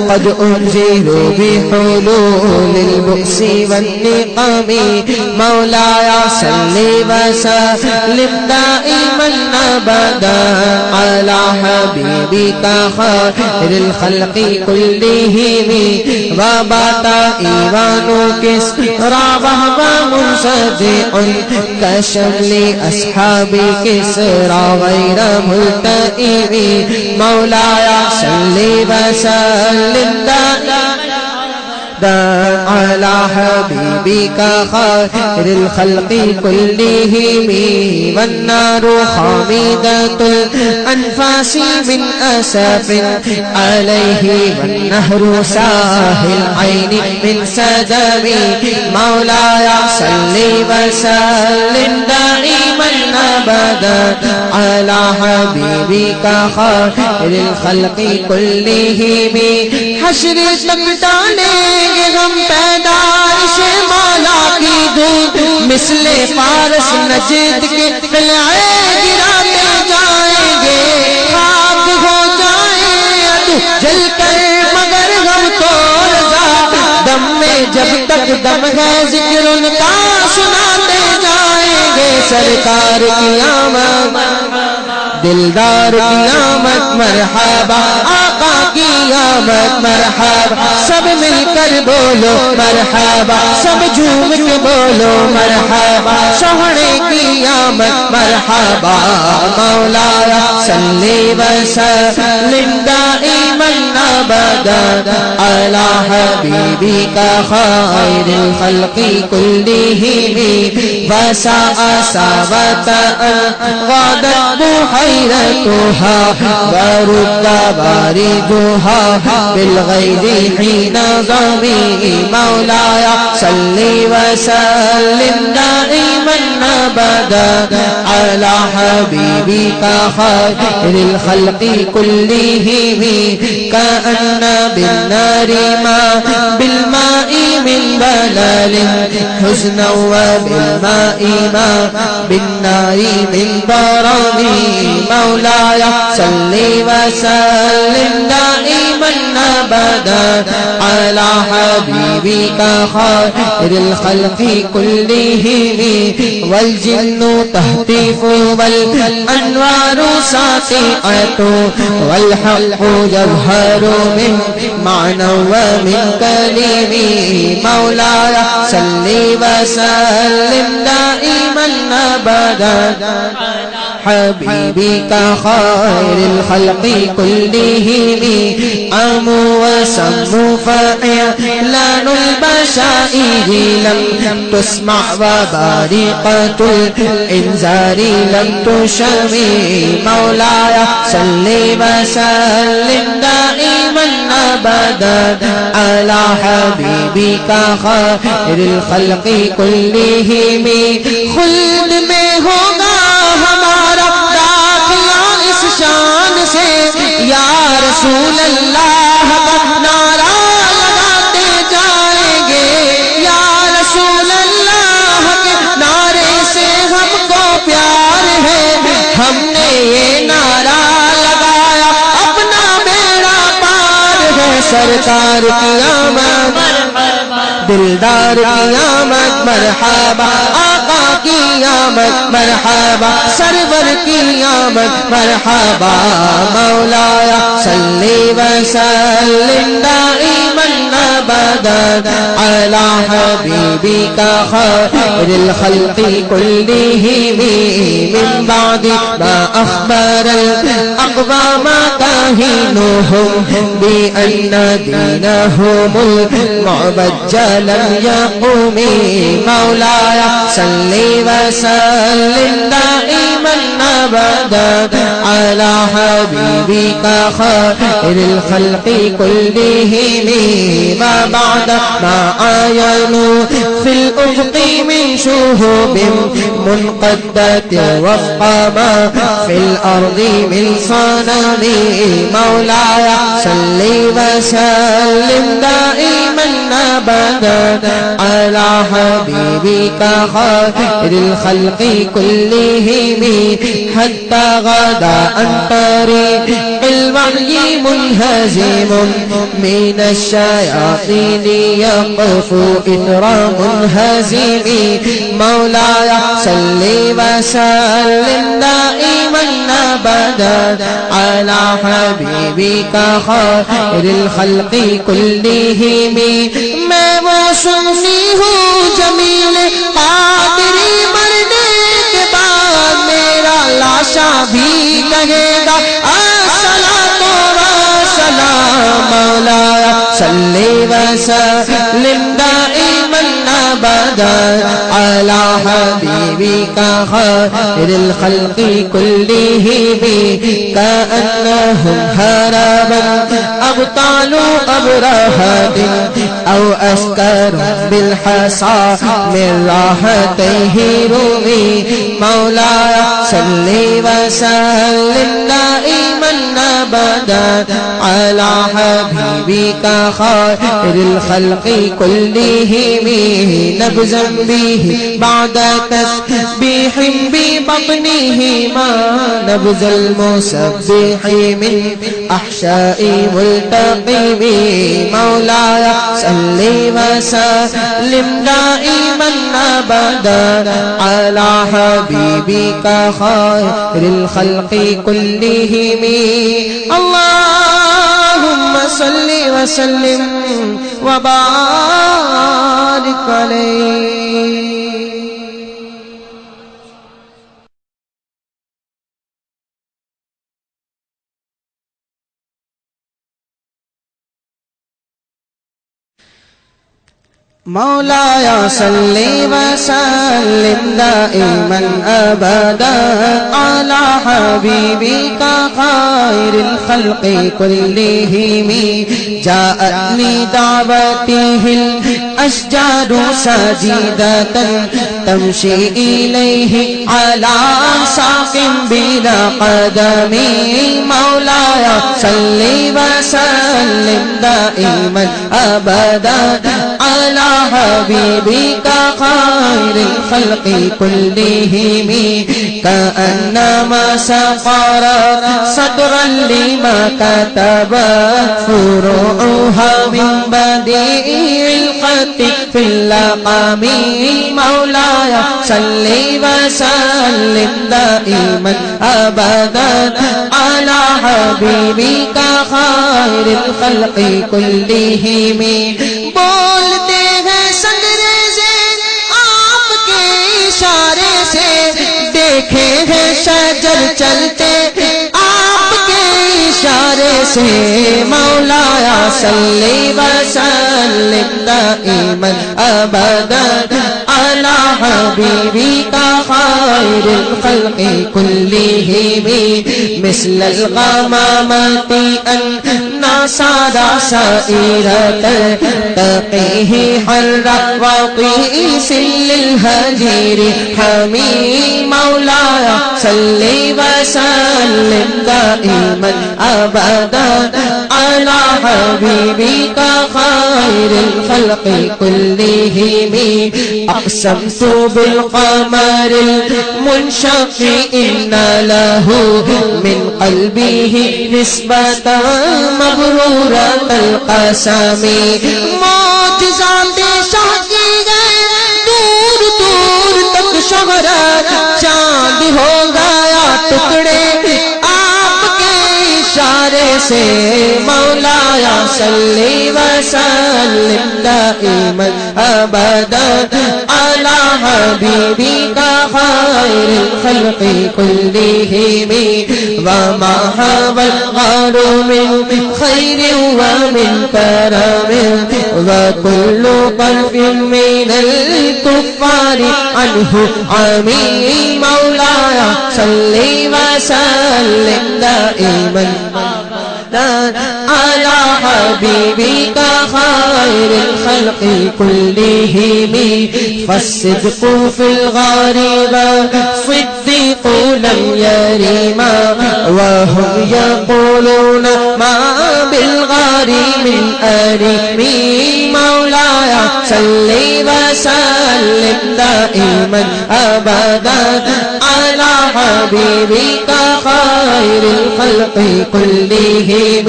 क़द उन्ज़िरु बिहुलूलिल बुअसी वन्निक़मी मौलाया सल्ली व सल्लिम दाइमन अबदन अला हबीबिका खैरिल खल्क़ि कुल्लिहिम व बाता ईवानु किस्रा वहुव मुंसदिक़ुन कशमलि अस्हाबि किस्रा गैर मुल्तइमी मौलाया सल्ली व सल्लिम अला हबीबिका खैरिल खल्क़ि कुल्लिहिम वन्नारु खामिदतुल अनफासि मिन असफिन अलैहि वन्नहरु साहिल ऐनि मिन सदमी मौलाया सल्ली व सल्लिम दाइमन अबदन अला हबीबिका खैरिल खल्क़ि कुल्लिहिम हश्र तक डालेंगे हम पैदाइश मौला की दूध मिसले फारस नजद के कलाए गिराते जाएंगे खाक हो जाए अदु जल कर मगर हम तो रज़ा दम में जब तक दम है जिक्र उनका सुनाते जाएंगे सरकार की आमद दिलदार की आमद मरहबा आका की आमद मरहबा सब मिलकर बोलो मरहबा सब झूम के बोलो मरहबा सोहने की आमद मरहबा मौलाया सल्ली व सल्लिम दाइमन अबदन अला हबीबिका खैरिल खल्क़ि कुल्लिहिम वसाअ सावतअन गादत बुहैरतुहा वरुद्दा बारिदुहा बिलगैरि हीन ज़मी मौलाया सल्ली व सल्लिम दाइमन अबदन अला हबीबिका खैरिल खल्क़ि कुल्लिहिम कअन्न बिन्नारि मा बिलमाइ मिन बललिन हुस्ना व बिलमाइ मा बिन्नारि मिन बरमी मौलाया सल्ली व सल्लिम दाइमन अबदन अला हबीबिका खैरिल खल्क़ि कुल्लिहिम वल जिन्नु तहतीफु वल अन्वारु सातिअतु वल हक़्क़ु यज़हरु मिन माना व मिन कलीमी मौलाया सल्ली व सल्लिम दाइमन अबदन हबीबिका खैरिल खल्क़ि कुल्लिहिम अमु व सम्मु फ़इलानुल बशाइरि लम तुस्मा व बारिक़तुल इंज़ारि लम तुशमी मौलाया सल्ली व सल्लिम दाइमन अबदन अला हबीबिका खैरिल खल्क़ि कुल्लिहिम खुल्द में होगा हमारा दाखिला इस शान से या रसूल अल्लाह का नारा लगाते जाएंगे या रसूल अल्लाह के नारे से हमको प्यार है हमने ये नारा लगाया अपना बेड़ा पार है सरकार की आमद दिलदार की आमद मरहबा आका की आमद मरहबा सरवर की आमद मरहबा मौलाया सल्ली व सल्लिम दाइमन अबदा अला हबीबिका खैरिल खल्क़ि कुल्लिहिम मिन बादि मा अख़बरल अक़वाम काहिनुहुम बि अन्ना दीनहुमुल मुबज्जल यक़ूम मौलाया सल्लि व सल्लिम दाइमन अबदा अला हबीबिका खैरिल खल्क़ि कुल्लिहिम व बअद मा आयनु फिल उफ़क़ि मिन शुहूबिन मुनक़द्दत वफ़क़ मा फिल अर्दि मिन सनमी मौलाया सल्लि व सल्लिम दाइमन अबदा अला हबीबिका खैरिल खल्क़ि कुल्लिहिम हत्ता गदा अन तरीक़िल वह्यि मुनहज़िमुन मिनश शयातीन यक़फ़ु इत्रा मुनहज़िमी मौलाया सल्लि व सल्लिम दाइमन अबदा अला हबीबिका खैरिल खल्क़ि कुल्लिहिम मैं वो सुन्नी हूँ जमील कादरी मरने के बाद मेरा लाशा भी कहेगा अस्सलातु वस्सलाम मौलाया सल्लि व सल्लिम दाइमन अबदा अला हबीबिका खैरिल खल्क़ि कुल्लिहिम कअन्नहुम हरबन अबतालु अबरहतिन औ अस्कर बिल हसा मिन राहतिही रूमी मौलाया सल्लि व सल्लिम दाइमन अबदा अला हबीबिका खैरिल खल्क़ि कुल्लिहिम नब्ज़न बिही बअद तस्बीहिन बि बत्निही मा नब्ज़ल मुसब्बिही मिन अहशाई मुल्तक़िमी मौलाया सल्लि व सल्लिम दाइमन अबदा अला हबीबिका खैरिल खल्क़ि कुल्लिहिम अल्लाहुम्मा सल्लि व सल्लिम व बारिक अलैहि। मौलाया सल्लि व सल्लिम दाइमन अबदा अला हबीबिका खैरिल खल्क़ि कुल्लिहिम जाअतनी दावतिहिल अश्जारु साजिदतन तमशी इलैहि अला साक़िन बिला क़दमी मौलाया सल्लि व सल्लिम दाइमन अबदा अला हबीबिका खैरिल खल्क़ि कुल्लिहिम कअन्नमा सक़रा सद्रन लिमा कतबत फ़ुरूउहा मिन बदीइल ख़त्ति फ़िल लक़मी मौलाया सल्लि व सल्लिम दाइमन अबदा अला हबीबिका खैरिल खल्क़ि कुल्लिहिम बोलते हैं संगरेज़े आपके इशारे से देखे हैं शजर चलते आपके इशारे से मौलाया सल्लि व सल्लिम दाइमन अबदा अला हबीबिका खैरिल खल्क़ि कुल्लिहिम मिस्लल ग़मामति अन्ना सारा साइरत तक़ीहि हर्रा वक़ीसिल लिल हजीरि हमी मौलाया सल्लि व सल्लिम दाइमन अबदा अला हबीबिका खैरिल खल्क़ि कुल्लिहिम अक़समतु बिल क़मरिल मुनशक़ि इन्ना लहू मिन क़ल्बिही निस्बतन मग़रूरतल क़समी मोअज़िज़ाते शाह की गए दूर दूर तक शोहरत चाँद हो गया टुकड़े आपके इशारे से मौला मौलाया सल्ली व सल्लिम दाइमन अबदन अला हबीबिका खैरिल खल्क़ि कुल्लिहिम व मा हवल गारु मिन खैरिन व मिन करमिन व कुल्लु क़ल्बिन मिनल कुफ़्फ़ारि अन्हु आमीन मौलाया सल्ली व सल्लिम दाइमन अला हबीबिका खैरिल खल्क़ि कुल्लिहिम फस्सिद्क़ु फिल गारि वस्सिद्दीक़ु लम यरिमा वहुम यक़ूलून मा बिल गारि मिन अरिमी मौलाया सल्ली व सल्लिम दाइमन अबदन अला हबीबिका खैरिल खल्क़ि कुल्लिहिम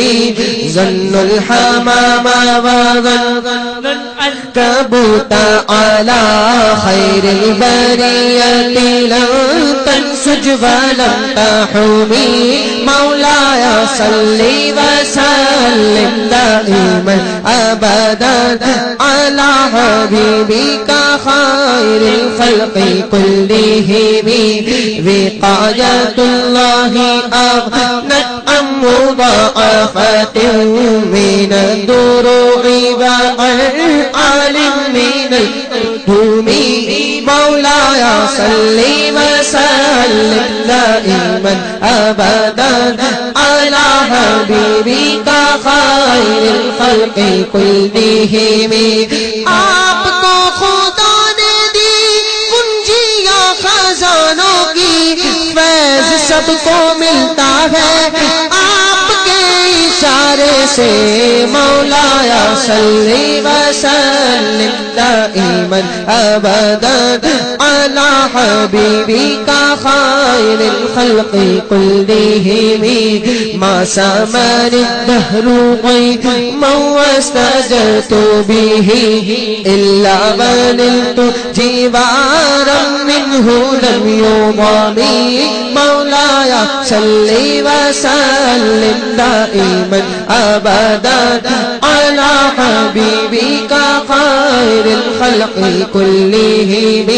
ज़न्नुल हमामा व ज़न्नुल अन्कबूत अला खैरिल बरियति लं तंसुज व लं तहुमी मौलाया सल्ली व सल्लिम दाइमन अबदन अला हबीबिका खैरिल खल्क़ि कुल्लिहिम विक़ायतुल्लाहि अग़नत अम मुज़ाअफ़तिन मिन दुरू'i व आलिम मिन तुमी मौलाया सल्ली व सल्लिम दाइमन अबदन अला हबीबिका खैरिल खल्क़ि कुल्लिहिम आपको खुदा ने दी कुंजिया खजानों की फैज़ सबको मिलता है आपके इशारे से मौलाया सल्ली व सल्लिम दाइमन अबदन अला हबीबिका खैरिल खल्क़ि कुल्लिहिम मा समर दहरु ग़ैमन वस्तजरतु बिही इल्ला वनिलतु जीवारम मिन्हु लम युग़नी मौलाया सल्ली व सल्लिम दाइमन अबदन अला हबीबिका खैरिल खल्क़ि कुल्लिहिम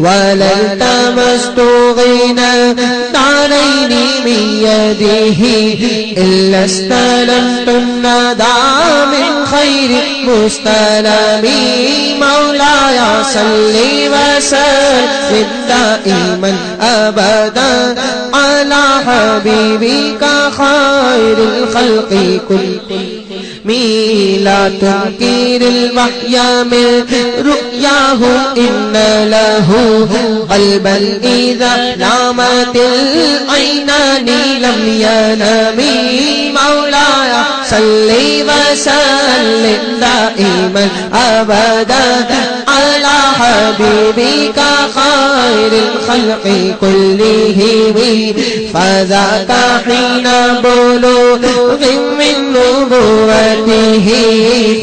वलन तमस्तु ग़िना दारैन मिन यदिही इल्ला इस्तलमतु नदा मिन खैरि मुस्तलमी मौलाया सल्ली व सल्लिम दाइमन अबदन अला हबीबिका खैरिल खल्क़ि कुल्लिहिम ला तुनकिरिल वह्या मिन रुयाहु इन्ना लहु क़ल्बन इज़ा नामतिल ऐनानि लम यनमी मौलाया सल्ली व सल्लिम दाइमन अबदन अला हबीबिका खैरिल खल्क़ि कुल्लिहिम फ़ज़ाका हीना बुलूग़ि मिन नुबुव्वतिही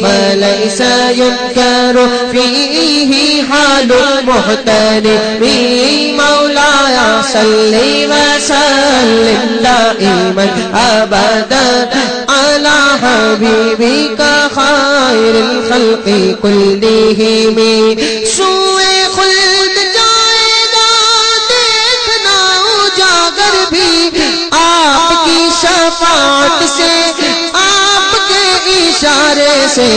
फलैस युनकरु फ़ीही हालुल मुहतरिमी मौलाया सल्ली व सल्लिम दाइमन अबदन अला हबीबिका खैरिल खल्क़ि कुल्लिहिम सूए खुल्द जाएगा देखना उजागर भी आपकी शफ़ाअत से आपके इशारे से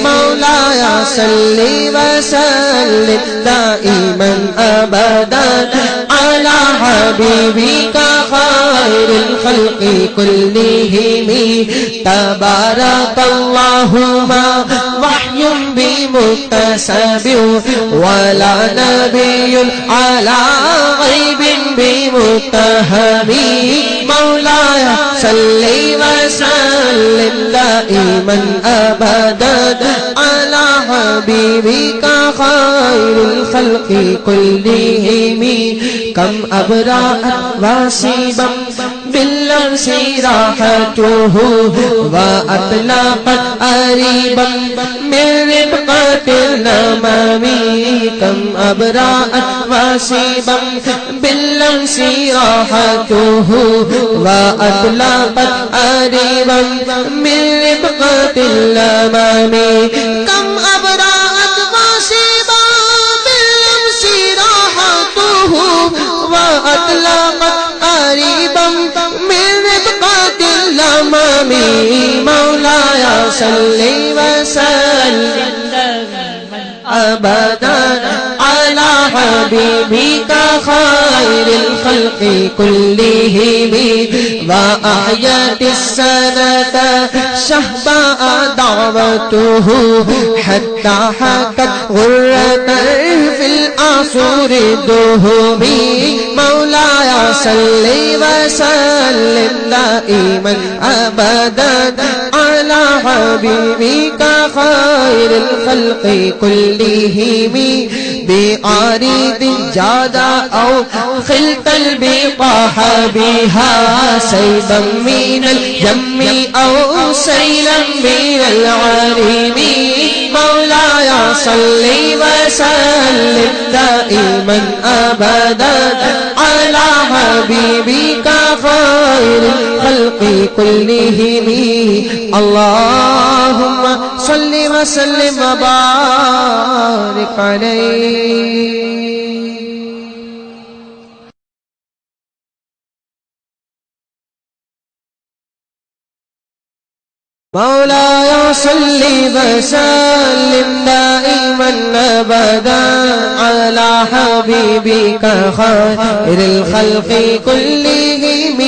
मौलाया सल्ली व सल्लिम दाइमन अबदन अला हबीबिका खैरिल खल्क़ि कुल्लिहिम तबारकल्लाहु मा वह्युम बिमुक्तसबिन वला नबियुन अला ग़ैबिन बिमुत्तहमी मौलाया सल्ली व सल्लिम दाइमन अबदन अला हबीबिका खैरिल खल्क़ि कुल्लिहिम कम अबराअत वासिबम बिल باللمس راحته وأطلقت قريبا من ربقة الأمام كم أبرأت واسبا باللمس راحته وأطلقت قريبا من ربقة الأمام كم أبرأت واسبا باللمس راحته وأطلقت قريبا من ربقة الأمام مولاي صل وسلم أبدا على حبيبك خير الخلق كلهم وأحيت السنة شهباء دعوته حتى حكت غرة في العصور الدهم مولاي صل وسلم دائما أبدا على حبيبك خير الخلق كلهم بعريض جاد أو خلت البقاح بها سيبا من الجم أو سيلا من العريم مولاي صل وسلم دائما أبدا على حبيبك خير الخلق كلهم اللهم صل وسلم وبارك عليه مولاي صل وسلم دائما أبدا على حبيبك خير الخلق كلهم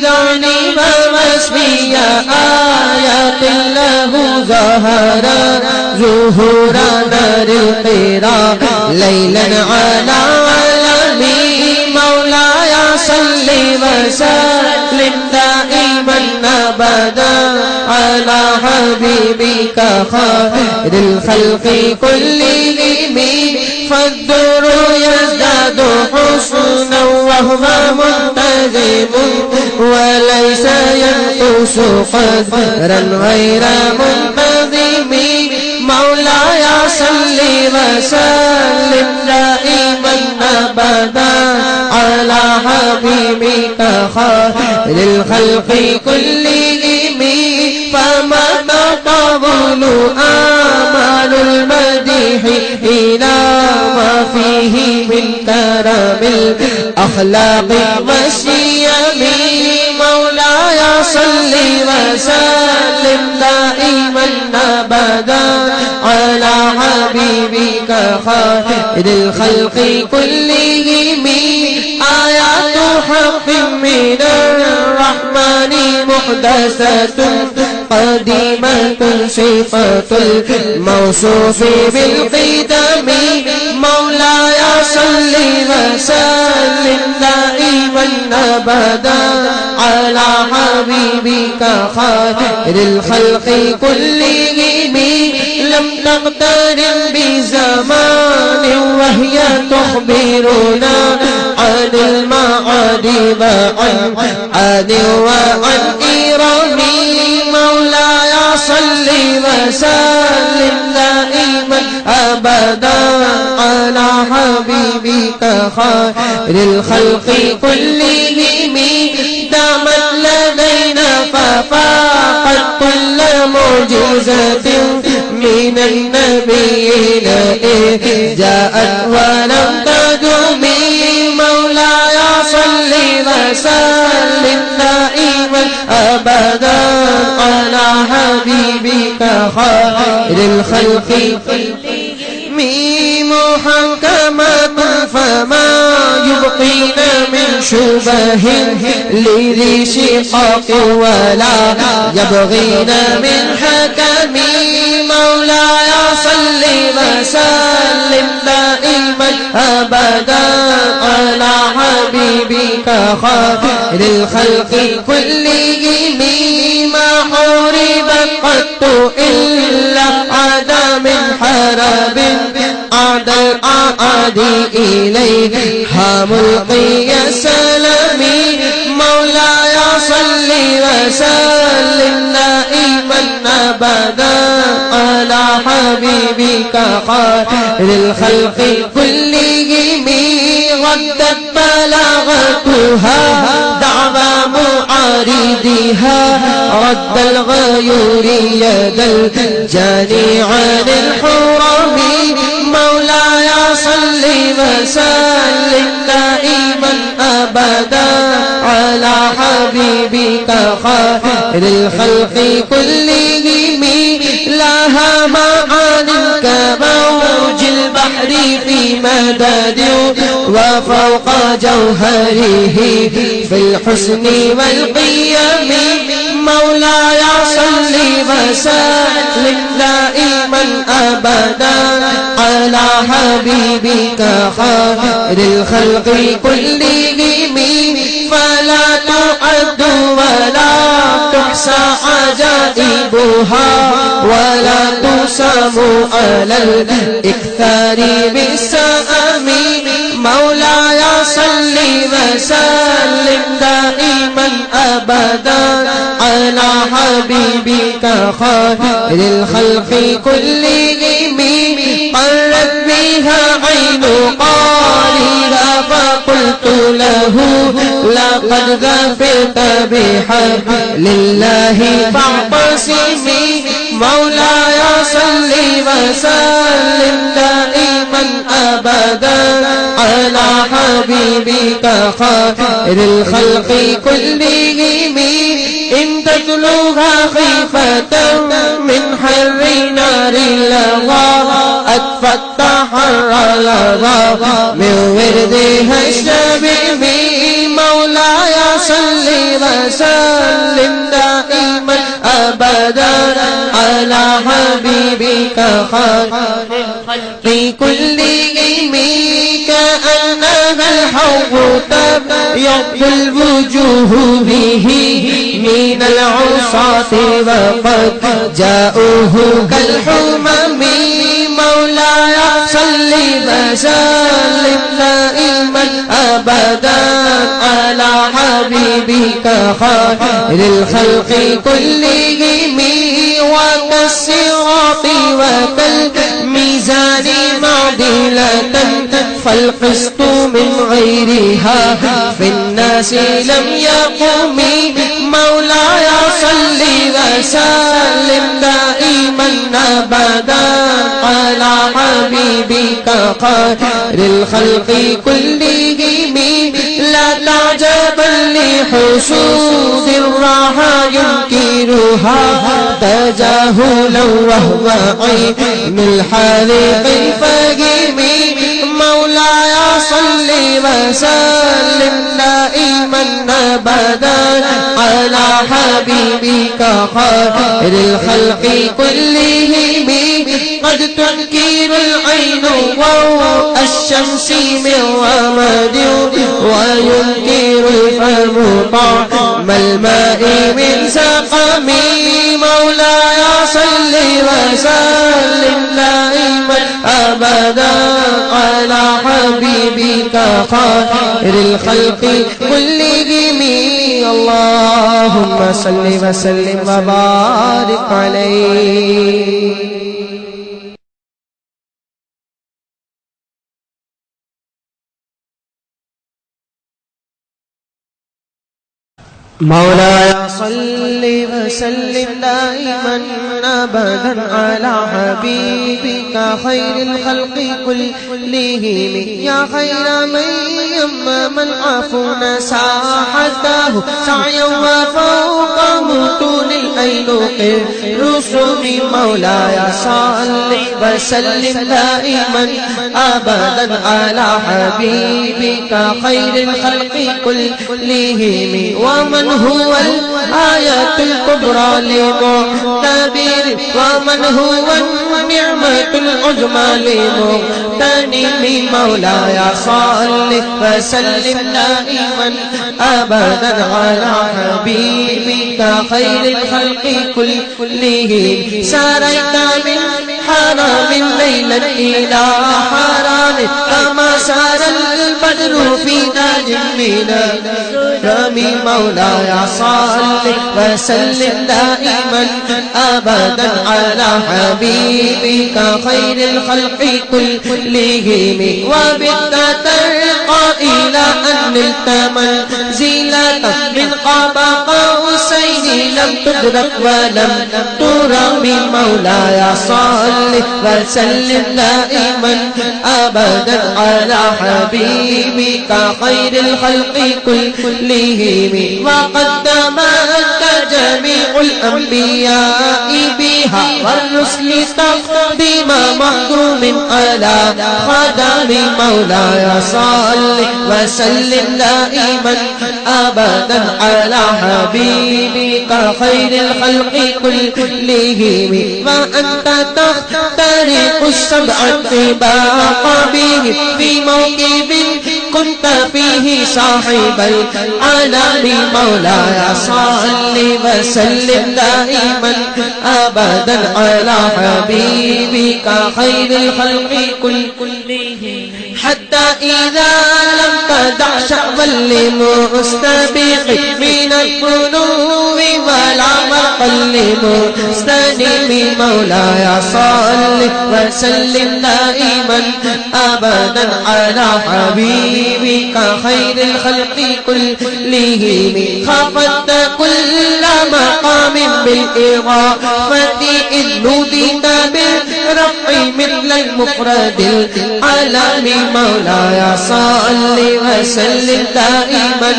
ذعني واسمي آيات له ظهرا ظهورا نار القرى ليلا على علمي مولاي صل وسلم دائما أبدا على حبيبك خير الخلق كلهم فالدر يزداد حسنا وهو منتظم وليس ينقص قدرا غير منتظم مولاي صل وسلم دائما أبدا على حبيبك خير الخلق كلهم فما تقبل آمال المديح إلى ما فيه من كرم الأخلاق والشيم مولاي صل وسلم دائما أبدا على حبيبك خير الخلق كلهم آيات حق من الرحمن محدثة قديمة صفة الموصوف بالقدم مولاي صل وسلم دائما أبدا على حبيبك خير الخلق كلهم لم تقترن بزمان وهي تخبرنا عن المعاد وعن عاد وعن إيران مولاي صل وسلم دائما أبدا على حبيبك خير الخلق كلهم دامت لدينا ففاقت كل معجزة من النبيين جاءت ولم تدم مولاي صل وسلم دائما أبدا على حبيبك خير الخلق محكمة فما يبقين من شبه لذي شقاق ولا يبغين من حكم مولاي صل وسلم دائما أبدا على حبيبك خير الخلق كلهم ما حربت قط إلا عدم حرب عاد الأعادي إليه ملقي سلامي مولاي وسلم دائما أبدا على حبيبك خير الخلق كلهم غدت بلاغتها دعوى معارضها رد الغيور يد الجاني عن الحرم مولاي صل وسلم دائما أبدا على حبيبك خير الخلق كلهم لها معان كموج البحر في مدد وفوق جوهره في الحسن والقيم مولاي صل وسلم دائما أبدا على حبيبك خير الخلق كلهم فلا تعد ولا تحصى عجائبها ولا تسام على الإكثار بالسأم مولاي صل وسلم دائما أبدا على حبيبك خير الخلق كلهم قرت بها عين قارئها فقلت له لقد غفرت بحبل الله فاعتصمي مولاي صل وسلم دائما أبدا على حبيبك خير الخلق كلهم إن تتلوها خيفة من حر نار اللظى أطفت حر اللظى من وردها الشبيب مولاي صل وسلم دائما أبدا على حبيبك خير كلهم كأنها الحوض تبيض الوجوه به من العصاة وقد جاءوه كالحمم مولاي صل وسلم دائما أبدا على حبيبك خير الخلق كلهم وكالصراط وكالميزان معدلة فالقسط من غيرها في الناس لم يقم مولاي صل وسلم دائما أبدا على حبيبك خير الخلق كلهم لا تعجبا لحسود الراحة ينكرها تجاهلا وهو عين الحالق الفقيم مولاي صل وسلم دائما أبدا على حبيبك خير الخلق كلهم قد تنكر العين ضوء الشمس من رمد وينكر الفم طعم الماء من سقم مولاي صل وسلم دائما أبدا على حبيبك خير الخلق كلهم اللهم صل وسلم وبارك عليه مولاي صل وسلم دائما أبدا على حبيبك خير الخلق كلهم يا خير من يمم العفو ساحته سعيا وفوقه طول الأيلوق رسوم مولاي صل وسلم دائما أبدا على حبيبك خير الخلق كلهم ومن هو الآية الكبرى لمعتبر ومن هو النعمة العظمى لمغتنم مولاي صل وسلم دائما أبدا على حبيبك خير الخلق كلهم ساريت من حرام ليلا إلى حرام كما سار البدر فينا جميلا رامي مولاي صل وسلم دائما أبدا على حبيبك خير الخلق كلهم وبالترقى إلى أن نلت منزلة من قاب قوسين لم تدرك ولم ترى بمولاي صل وسلم دائما أبدا على حبيبك خير الخلق كلهم وقدمك جميع الأنبياء بها والرسل تقديم مقدوم على خدم مولاي صل وسلم دائما أبدا على حبيبك خير الخلق كلهم وأنت تخترق السبع الطباق به في موكب كنت فيه صاحب العالم مولاي صل وسلم دائما أبدا على حبيبك خير الخلق كلهم حتى إذا لم تدع شعبا لمستبق من القلوب ولا مرقا لمستنم مولاي صل وسلم دائما أبدا على حبيبك خير الخلق كلهم خفضت كل مقام بالإضافة إذ نوديت بالرفع مثل المفرد العالم مولاي صل وسلم دائما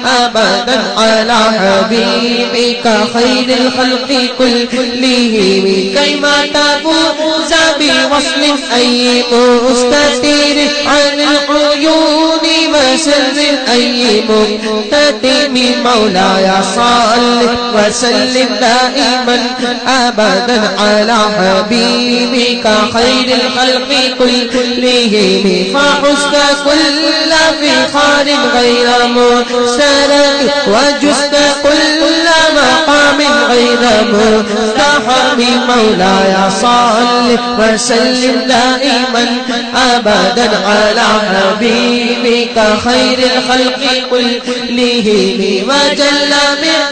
أبدا على حبيبك خير الخلق كلهم كيما تفوز بوصل أي مستتير عن العيون وسر أي مقتدم مولاي صل وسلم دائما أبدا على حبيبك خير الخلق كلهم فحزت كل فخار غير مشترك وجزت كل مقام غير مستحب مولاي صل وسلم دائما أبدا على حبيبك خير الخلق كلهم وجل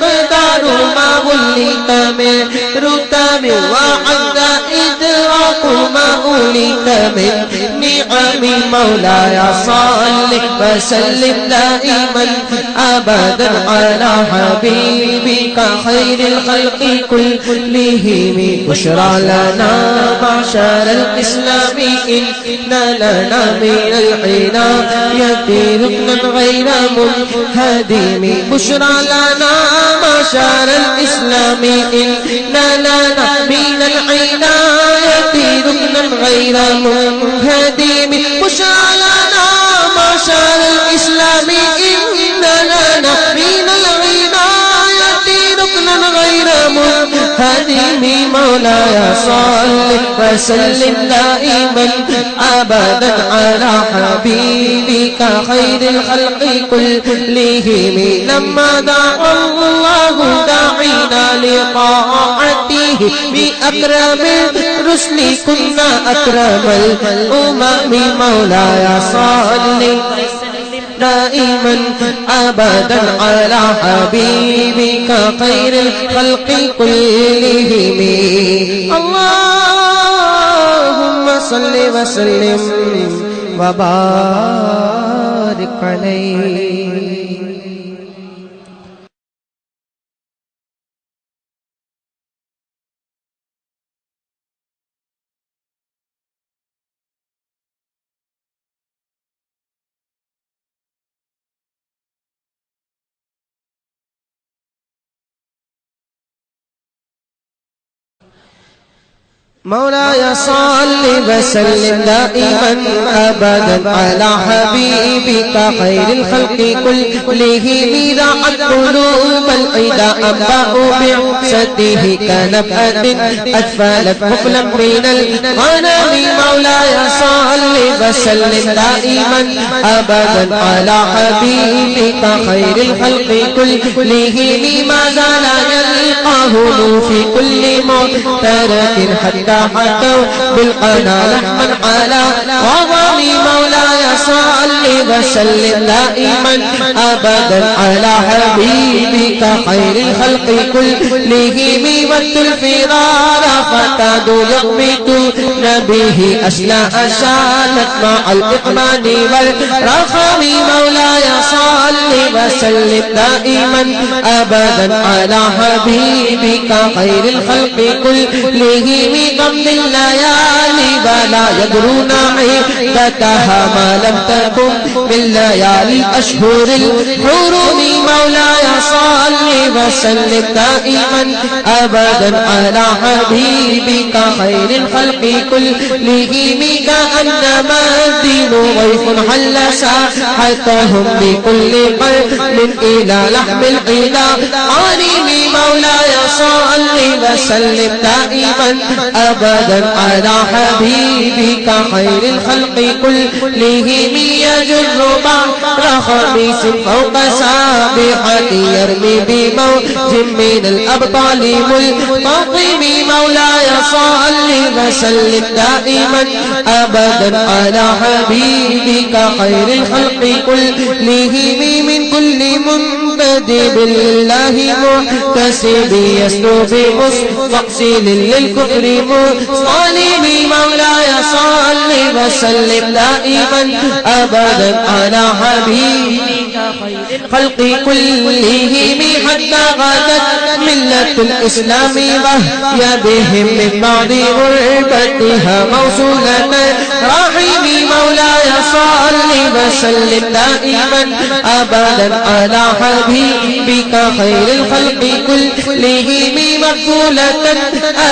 مقدار ما وليت من رتب وعد إدراك ما أوليت من نعم مولاي صل وسلم دائما أبدا على حبيبك خير الخلق كلهم بشرى لنا معشر الإسلام إن لنا من العناية ركنا غير منهدم بشرى لنا معشر الإسلام إن لنا من العناية ركنا غير منهدم بشرى لنا معشر الإسلام إن لنا من العناية ركنا غير منهدم مولاي صل وسلم دائما أبدا على حبيبك خير الخلق كلهم لما دعا الله داعينا لطاعته بأكرم الرسل كنا أكرم الأمم مولاي صل دائما أبدا على حبيبك خير الخلق كلهم اللهم صل وسلم وبارك عليه مولاي صل وسلم دائما أبدا على حبيبك خير الخلق كلهم راعت قلوب العدا أنباء بعثته كنبأة أدفلت مقلا من الغنم مولاي صل وسلم دائما أبدا على حبيبك خير الخلق كلهم ما زال يلقاه في كل مغترة حتى حتوا بالقنا لحما على وضم مولاي صل وسلم دائما أبدا على حبيبك خير الخلق كلهم وقت الفرار فتاد يقبت نبيه أشلاء شانت مع الإقمان والرخام مولاي صل وسلم دائما أبدا على حبيبك خير الخلق كلهم قبل الليالي ولا يدرون عدتها ما لم تكن من ليالي أشهر الحرم مولاي صل وسلم دائما أبدا على حبيبك خير الخلق كلهم كأنما الدين ضيف حل ساحتهم بكل قلب إلى لحم العدا عليم مولاي صل وسلم دائما أبدا على حبيبك خير الخلق كلهم يجر بحر خميس فوق سابحة يرمي بموج من الأبطال ملتقم مولاي صل وسلم دائما أبدا على حبيبك خير الخلق كلهم من كل منبدئ بالله محتسب يسلو بمستقسل للكفر مصطلب مولاي صل وسلم دائما أبدا على حبيبك خير الخلق كلهم حتى غدت ملة الإسلام وهي بهم من بعد غربتها موصولة رحيم مولاي صل وسلم دائما أبدا على حبيبك خير الخلق كلهم مقبولة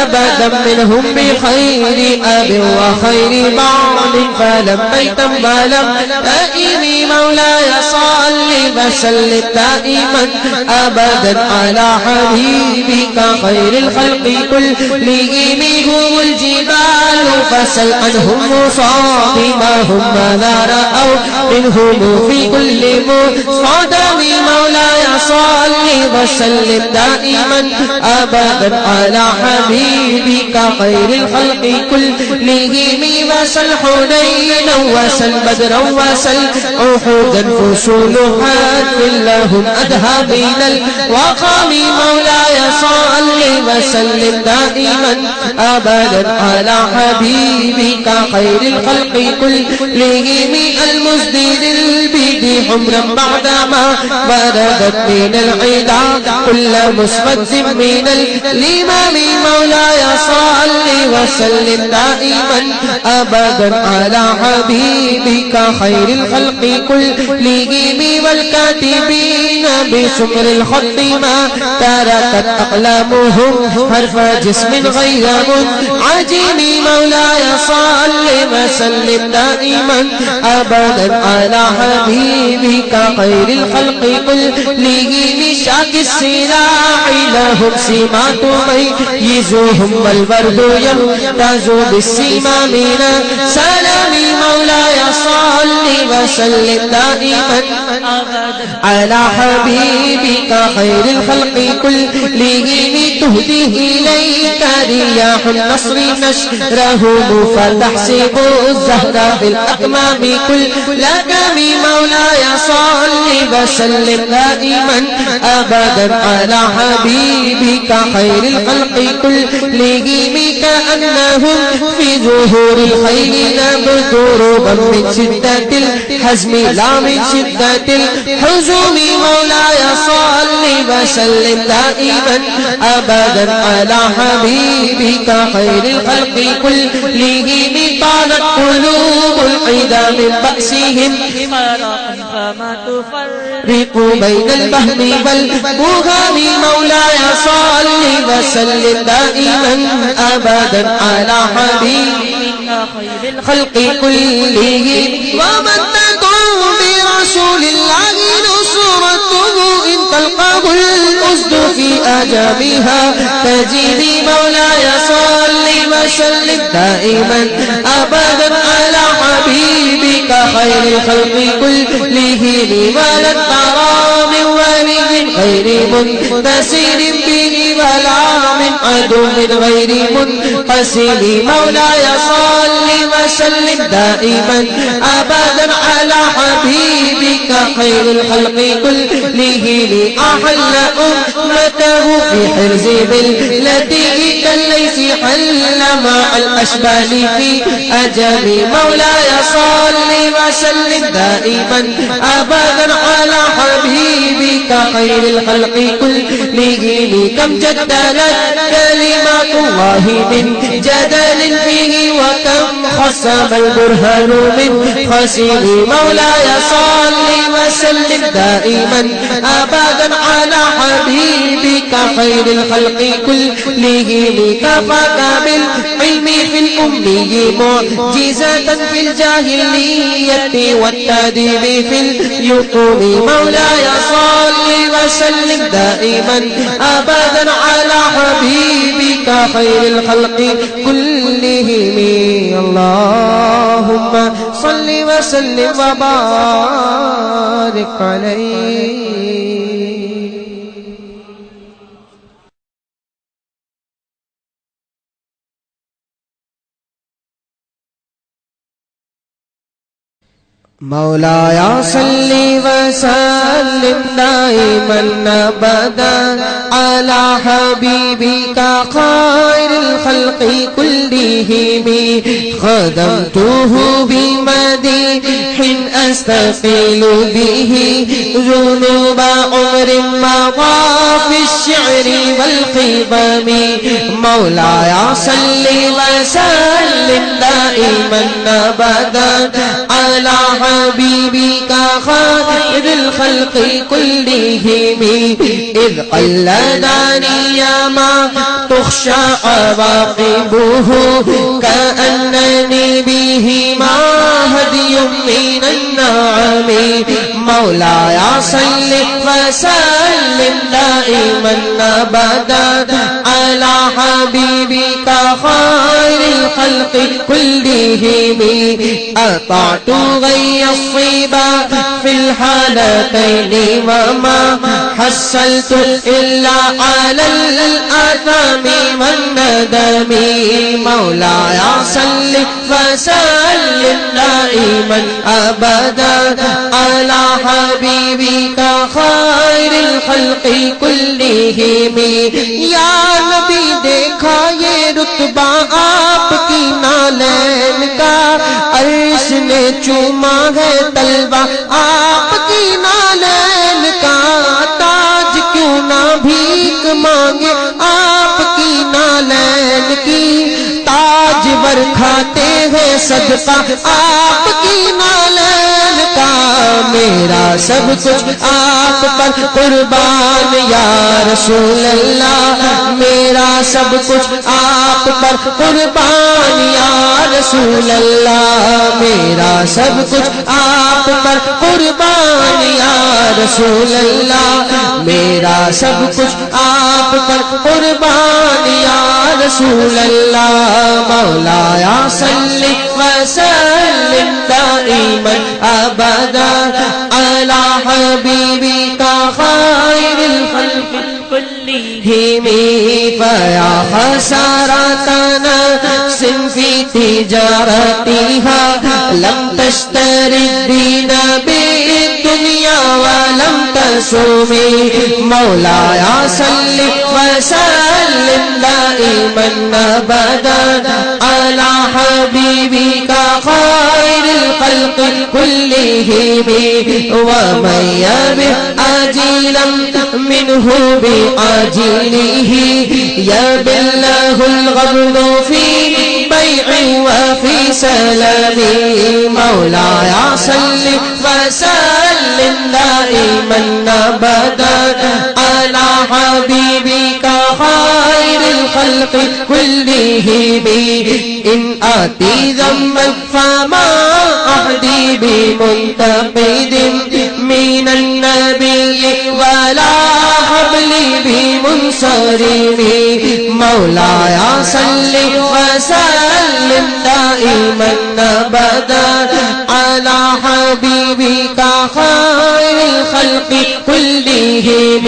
أبدا منهم بخير أب وخير بعض فلم يتم ولم دائم مولاي صل وسلم دائما أبدا على حبيبك خير الخلق كلهم هم الجبال فسل عنهم مصادمهم ماذا رأوا منهم في كل مصادم مولاي صل وسلم دائما أبدا على حبيبك خير الخلق كلهم وسل حنينا وسل بدرا وسل أحدا فصولها لهم أدهى بين الوقام مولاي صل وسلم دائما أبدا على حبيبك خير الخلق كلهم المسدد البيد حمرا بعدما وردت من العدا كل مسود من الإمام مولاي صل وسلم دائما أبدا على حبيبك خير الخلق كلهم والكاتبين بسمر الخط ما تركت أقلامهم حرف جسم غير عجيب مولاي صل وسلم دائما أبدا على حبيبك خير الخلق كلهم شاك السلاح لهم سمات ميزوهم والبرد يمتاز بالسما من سلام مولاي صل وسلم دائما على حبيبك خير الخلق كلهم تهديه إليك رياح النصر نشره فتحسب الزهر في الأكمام كلكم مولاي صل وسلم دائما أبدا على حبيبك خير الخلق كلهم كأنهم في ظهور الخيل نبت ربا من شدة الحزم لا من شدة الحزم مولاي صل وسلم دائما أبدا على حبيبك خير الخلق كلهم طالت قلوب العدا من بأسهم فما تفرق بين البهم والبهام مولاي صل وسلم دائما أبدا على حبيبك خير الخلق كلهم ومن تدعو برسول الله نصرته إن تلقاه الأسد في أجامها تجد مولاي صل وسلم دائما أبدا على حبيبك خير الخلق كلهم ولا ترى من ولي غير منتصر به ولا من عدو غير منقسم مولاي صل وسلم دائما أبدا على حبيبك خير الخلق كله أحل أمته في حرز ملته كالليث حل مع الأشبال في أجل مولاي صل وسلم دائما أبدا على حبيبك خير الخلق كله كم جدلت كلمات الله من جدل فيه وكم خصم البرهان من خسير مولاي صل وسلم دائما أبدا على حبيبك خير الخلق كله كفاك بالعلم في الأمي معجزة في الجاهلية والتأديب في اليتوم مولاي صل وسلم دائما أبدا على حبيبك خير الخلق كلهم اللهم صل وسلم وبارك عليه. مولاي صل وسلم دائما أبدا على حبيبك خير الخلق كلهم خدمته بمديح أستقيل به ذنوب عمر مضى في الشعر والخضم مولاي صل وسلم دائما أبدا على حبيبك خير الخلق كلهم إذ قلدني ما تخشى عواقبه كأنني به ما هدي من النعم مولاي صل وسلم دائما أبدا على حبيبك خير الخلق كلهم أطعت غي الصبا في الحالتين وما حصلت إلا على الآثام والندم مولاي صل وسلم دائما أبدا على حبيبك خير الخلق كلهم يا نبی دیکھا یہ رتبہ آپ کی نالین کا عرش نے چوما ہے طلبہ آپ کی نالین کا تاج کیوں نہ بھیک مانگے آپ کی نالین کی تاج ور کھاتے ہیں صدقہ آپ کی نالین کا میرا سب کچھ آپ پر قربان یا رسول اللہ میرا سب کچھ آپ پر قربان یا رسول اللہ میرا سب کچھ آپ پر قربان یا رسول اللہ میرا سب کچھ آپ پر قربان یا رسول اللہ مولاي صل وسلم دائما أبدا على حبيبك خير الخلق كلهم فيا خسارة نفس في تجارتها لم تشتري الدين بالدنيا ولم تسومي مولاي صل وسلم دائما أبدا على حبيبك خير الخلق كلهم ومن يبع عاجلا منه بعاجله يبله الغبن في بيع وفي سلام مولاي صل وسلم دائما أبدا على حبيبك خير الخلق كلهم إن آتي ذنبا فما أهدي بمنتقد من النبي ولا حبلي بمنصرم مولاي صل وسلم دائما أبدا على حبيبك خير الخلق كلهم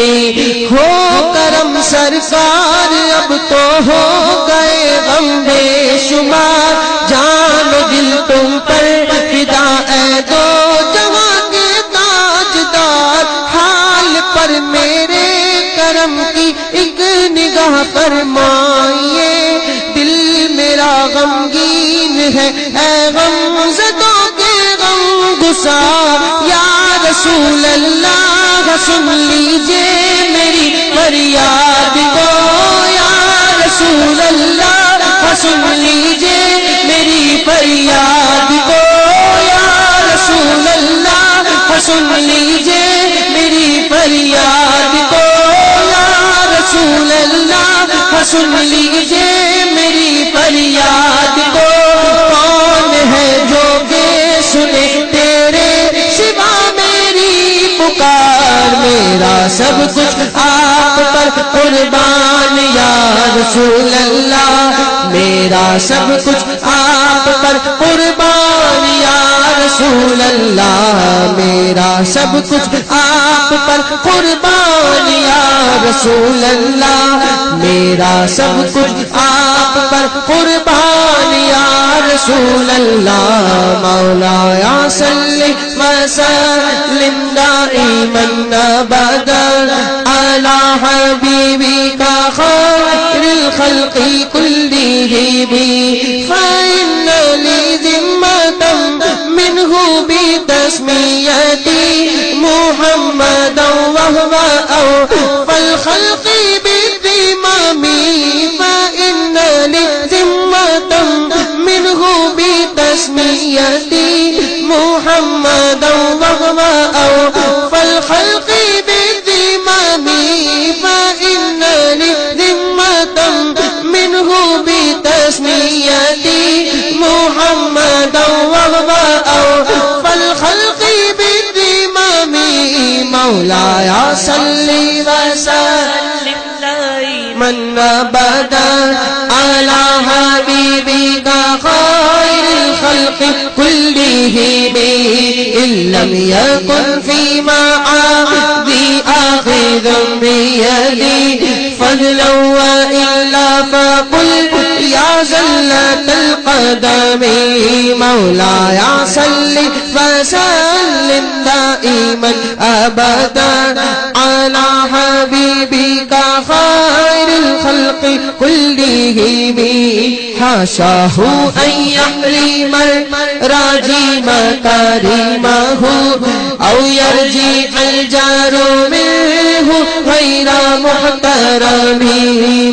ہو کرم سرکار اب تو ہو گئے غم بے شمار جان و دل تم پر فدا اے دو गुसा या रसूल अल्लाह सुन लीजिए मेरी फरियाद को, या रसूल अल्लाह सुन लीजिए मेरी फरियाद को, या रसूल अल्लाह सुन लीजिए मेरी फरियाद को, या रसूल अल्लाह सुन लीजिए मेरी फरियाद को। कौन है जो के सुने तेरे सिवा मेरी पुकार, मेरा सब कुछ आप पर कुर्बान या रसूल अल्लाह, मेरा सब कुछ आप पर कुर्बान या रसूल अल्लाह, मेरा सब कुछ आप पर कुर्बान या रसूल अल्लाह, मेरा सब कुछ आप पर कुर्बान या रसूल अल्लाह। मौलाया सल्ली व सल्लिम दाइमन अबदन अला हबीबिका खैरिल खल्क़ि कुल्लिहिम, फ़इन्न ली ज़िम्मतन मिन्हु बितस्मियति मुहम्मदन व हुवा अव्वल खल्क़ि बिज़िमामी, फ़इन्न ली ज़िम्मतन मिन्हु बितस्मियति मुहम्मदन व हुवा अव्वल खल्क़ि बिज़िमामी, फ़इन्न ली ज़िम्मतन मिन्हु बितस्मियति मुहम्मदन व हुवा अव्वल खल्क़ि बिज़िमामी। मौलाया सल्ली व सल्लिम दाइमन अबदन अला हबीबिका खैरिल खल्क़ि कुल्लिहिम, इल्लम यकुन फी मआदी आखिदुम बियदी फज़लन व इल्ला फकुल या ज़ल्लतल क़दमी। मौलाया सल्ली व सल्लिम दाइमन अबदन अला हबीबिका खैरिल खल्क़ि कुल्लिहिम, हाशाहु अन यहरिमल राजी मकारिमहु औ यरजी अल जारु मिन्हु गैरा मुहतरमी।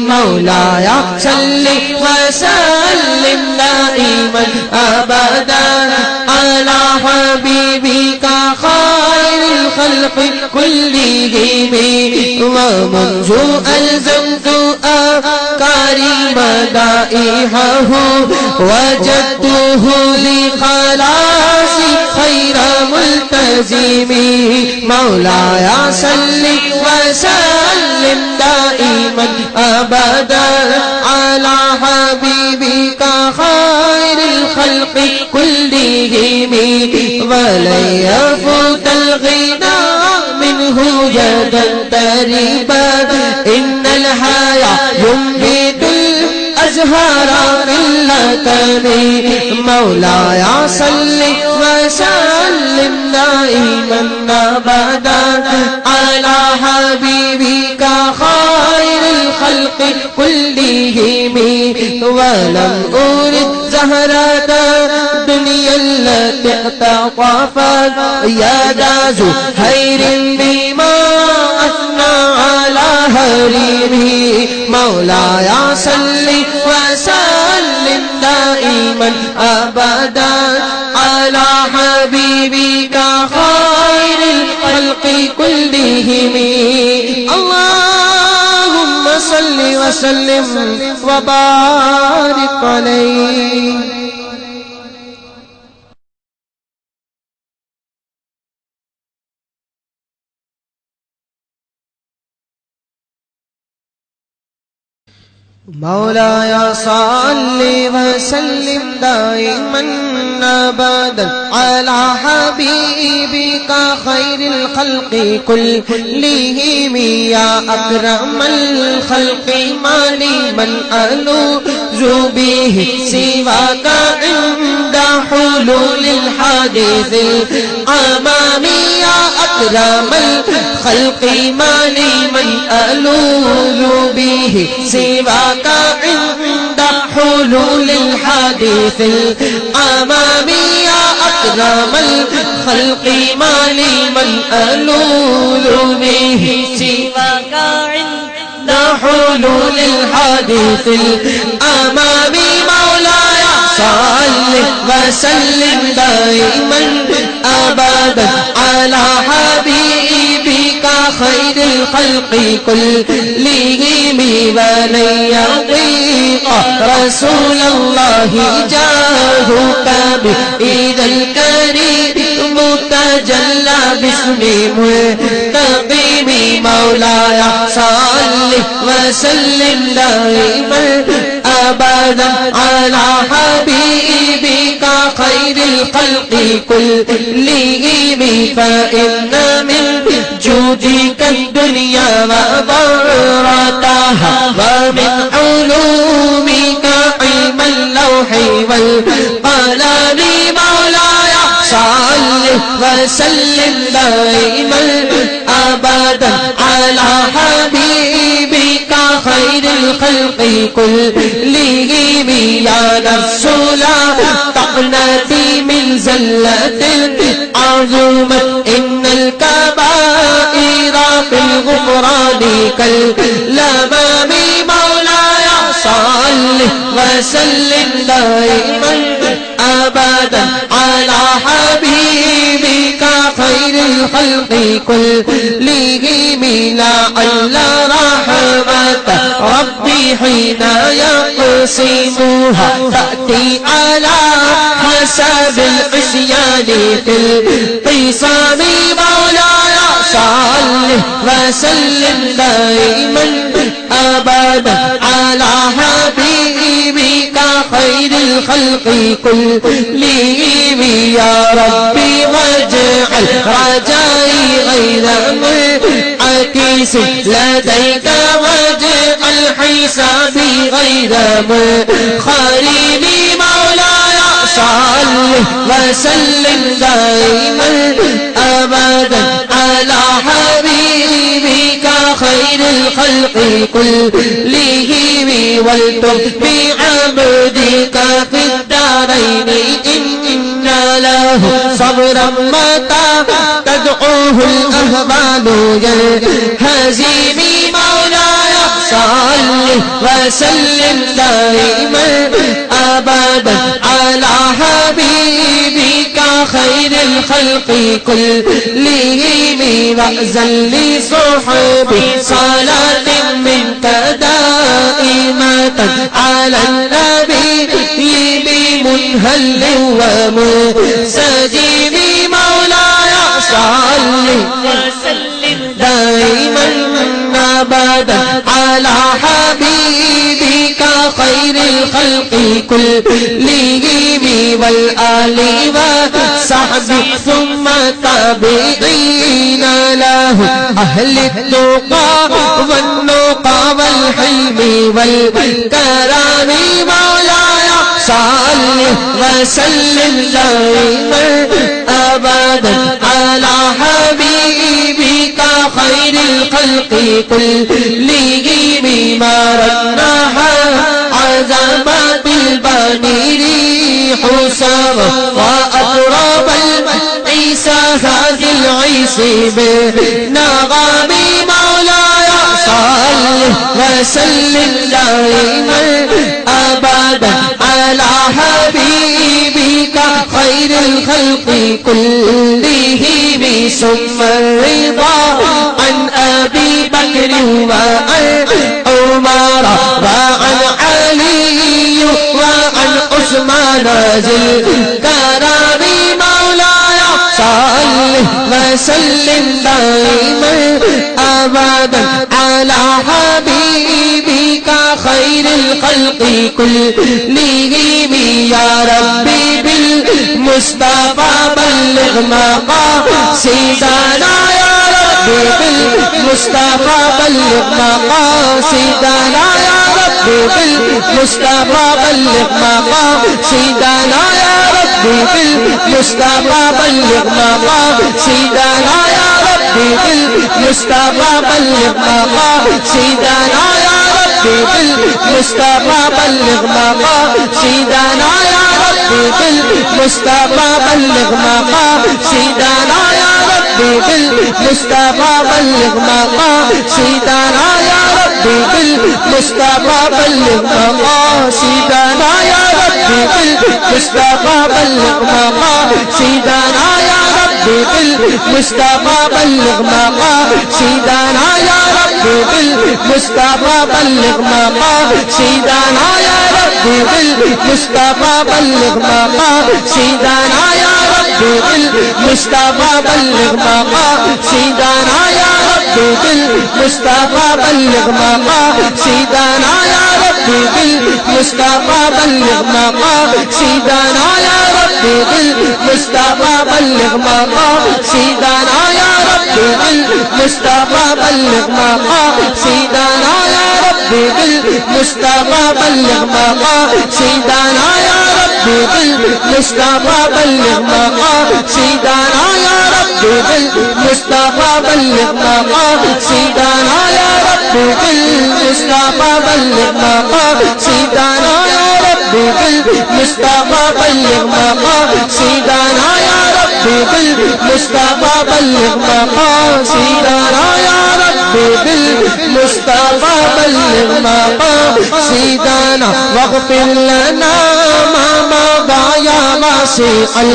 मौलाया सल्ली व सल्लिम दाइमन अबदन अला हबीबिका खैरिल खल्क़ि कुल्लिहिम, व मुन्ज़ु अल्ज़मतु अकारिम दाइहहु वजदतुहु लिखलासी खैरा मुल्तज़िमी। मौलाया सल्ली व सल्लिम दाइमन अबदन अला हबीबिका खैरिल खल्क़ि कुल्लिहिम, वलन यफूतल गिना मिन्हु यदन तरीबत, इन्नल हया युंबितुल अज़हरा मिल्लतनी। मौलाया सल्ली व सल्लिम दाइमन अबदन अला हबीबिका खैरिल खल्क़ि कुल्लिहिम, वलम उरिद ज़हरत दुनिया अल्लती इक़्तफ़त यदा ज़ुहैरिन बिमा अस्ना अला हरीमी। मौलाया सल्ली व सल्लिम दाइमन अबदन अला हबीबिका खैरिल खल्क़ि कुल्लिहिम। अल्लाहुम्मा सल्ली व सल्लिम व बारिक अलैहि। मौलाया सल्ली व सल्लिम दाइमन अबदन अला हबीबिका खैरिल खल्क़ि कुल्लिहिम, या अकरमल खल्क़ि माली मन अलूज़ु बिहि सिवाका इंदा हुलूलिल हादिसिल अमामी, या अकरमल खल्क़ि माली मन अलूज़ु बिहि सिवाका इंदा हुलूलिल हादिसिल अमामी, या أكرم الخلق ما لي من ألول به سواك عند حلول الحادث الأمام مولاي صل وسلم دائما أبدا على حبيبك خير الخلق كلهم ولن يضيق رسول الله جاهك بإذا الكريم تجلى باسم منتقم مولاي صل وسلم دائما أبدا على حبيبك خير الخلق كلهم فإن من جودك الدنيا وضرتها ومن علومك علم اللوح والقلم مولاي صل وسلم دائما أبدا على حبيبك خير الخلق كلهم يا نفس لا تقنطي من زلة عظمت إن الكبائر في الغفران كاليمام مولاي صل وسلم دائما أبدا على حبيبك خير الخلق كلهم لعل رحمة ربي حين يقسمها تأتي على حسب العصيان في القسام مولاي صل وسلم دائما أبدا على حبيبك خير الخلق كلهم يا ربي واجعل رجائي غير منعكس لديك واجعل حسابي غير منخرم مولاي صل وسلم دائما أبدا على حبيبك خير الخلق كلهم والتف بعبدك في الدارين إن له صبرا متى تدعوه الأهبال ينهزم مولاي صل وسلم دائما أبدا على حبيبك خير الخلق كلهم وأزل لصحبي صلاة منك دائمة على النبي بمنهل ومنسجم مولاي صل وسلم دائما أبدا على حبيبك خير الخلق كلهم والآل والصحب ثم تابعين له أهل التقى والنقى والحلم والكرم مولاي صل وسلم دائما أبدا على حبيبك خير الخلق كلهم مرناها عزمات البني ريح سما وأطرب العيسى هذه العيس بنغم مولاي صل وسلم دائما أبدا على حبيبك خير الخلق كلهم ثم الرضا عن أبي بكر وعن عمر وعن علي وعن عثمان ذي الكرم مولاي صل وسلم دائما أبدا على حبيبك خير الخلق كلهم يا ربي بالمصطفى بلغ مقاصدنا يا ربي بالمصطفى بلغ مقاصدنا يا ربي بالمصطفى بلغ مقاصدنا يا ربي بالمصطفى بلغ مقاصدنا يا ربي بالمصطفى بلغ مقاصدنا يا ربي रब्बी बिल मुस्तफा बल्लिग मक़ासिदना या रब्बी बिल मुस्तफा बल्लिग मक़ासिदना या रब्बी बिल मुस्तफा बल्लिग मक़ासिदना या रब्बी बिल मुस्तफा बल्लिग मक़ासिदना या रब्बी बिल मुस्तफा बल्लिग मक़ासिदना या रब्बी बिल मुस्तफा बल्लिग मक़ासिदना या रब्बी बिल मुस्तफा बल्लिग मक़ासिदना या रब्बी बिल मुस्तफा बल्लिग मक़ासिदना या रब्बी बिल मुस्तफा बल्लिग मक़ासिदना या रब्बी बिल मुस्तफा बल्लिग मक़ासिदना या रब्बी बिल मुस्तफा बल्लिग मक़ासिदना या रब्बी बिल मुस्तफा बल्लिग मक़ासिदना या रब्बी बिल मुस्तफा बल्लिग मक़ासिदना या रब्बी बिल मुस्तफा बल्लिग मक़ासिदना या रब्बी बिल मुस्तफा बल्लिग मक़ासिदना या रब्बी बिल मुस्तफा बल्लिग मक़ासिदना या रब्बी बिल मुस्तफा बल्लिग मक़ासिदना या रब्बी बिल मुस्तफा बल्लिग मक़ासिदना या रब्बी बिल मुस्तफा बल्लिग मक़ासिदना या रब्बी बिल मुस्तफा बल्लिग मक़ासिदना वग़फ़िर लना मा मज़ा या वासिअल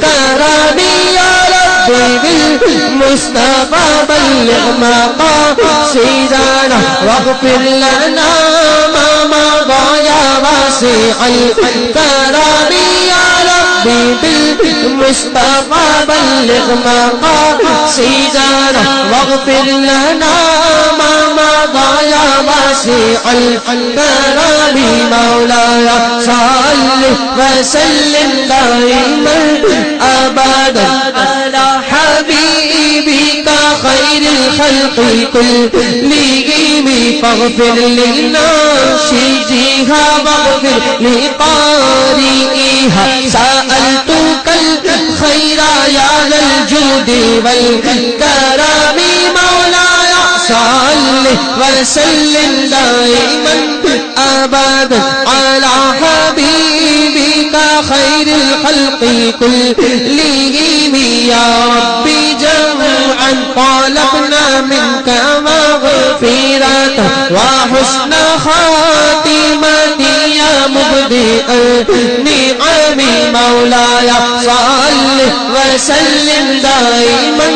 करमी या रब्बी बिल मुस्तफा बल्लिग मक़ासिदना वग़फ़िर लना मा मज़ा या वासिअल करमी या रब्बी बिल मुस्तफा बल्लिग मक़ासिदना वग़फ़िर लना मा मज़ा या वासिअल करमी मौलाया सल्लि व सल्लिम दाइमन अबदन अला हबीबिका खैरिल खल्क़ि कुल्लिहिम फ़ग़फ़िर लिन्नाशिजिहा वग़फ़िर लिक़ारिइहा सअल्तुकल खैरा या लल जुदी वल करमी मौलाया सल्लि व सल्लिम दाइमन अबदन अला हबीबिका खैरिल खल्क़ि कुल्लिहिम या रब्बी जमअन طلبنا منك مغفرة وحسن خاتمة يا مبدئ النعم مولاي صل وسلم دائما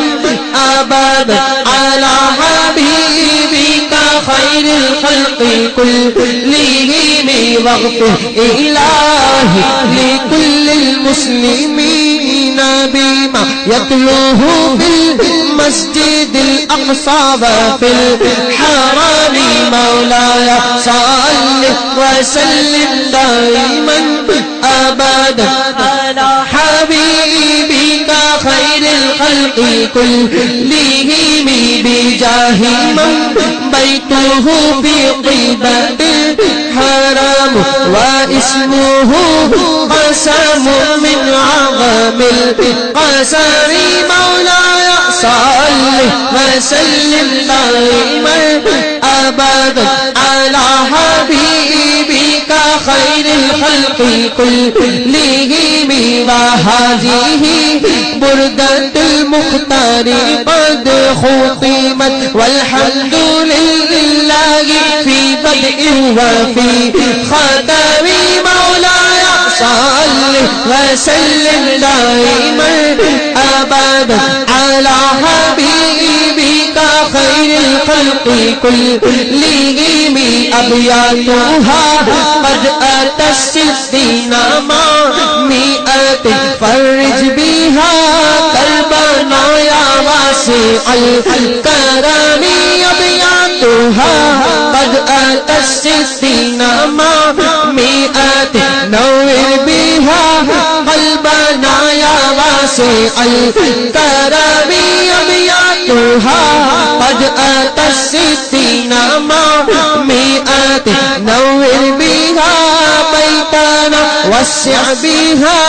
أبدا على حبيبك خير الخلق كلهم واغفر إلهي لكل المسلمين بما يتلوه بالمسجد الأقصى وفي الحرم مولاي صل وسلم دائما أبدا على حبيبك خير الخلق كلهم بجاه من بيته في طيبة الحرم واسمه قسم من عظم القسم مولاي صل وسلم دائما أبدا على حبيبك خير الخلق كلهم وهذه بردة المختار قد ختمت والحمد لله في بدء وفي ختم مولاي صل وسلم دائما أبدا على حبيبك خير الخلق كلهم أبياتها قد أتى الستين مع مئة فرج بها كربنا يا واسع الكرم أبياتها قد أتى الستين مع مئة نور بها قلبنا يا واسع الكرم أبياتها قد أتى الستين مع مئة نور بها بيتنا وسع بها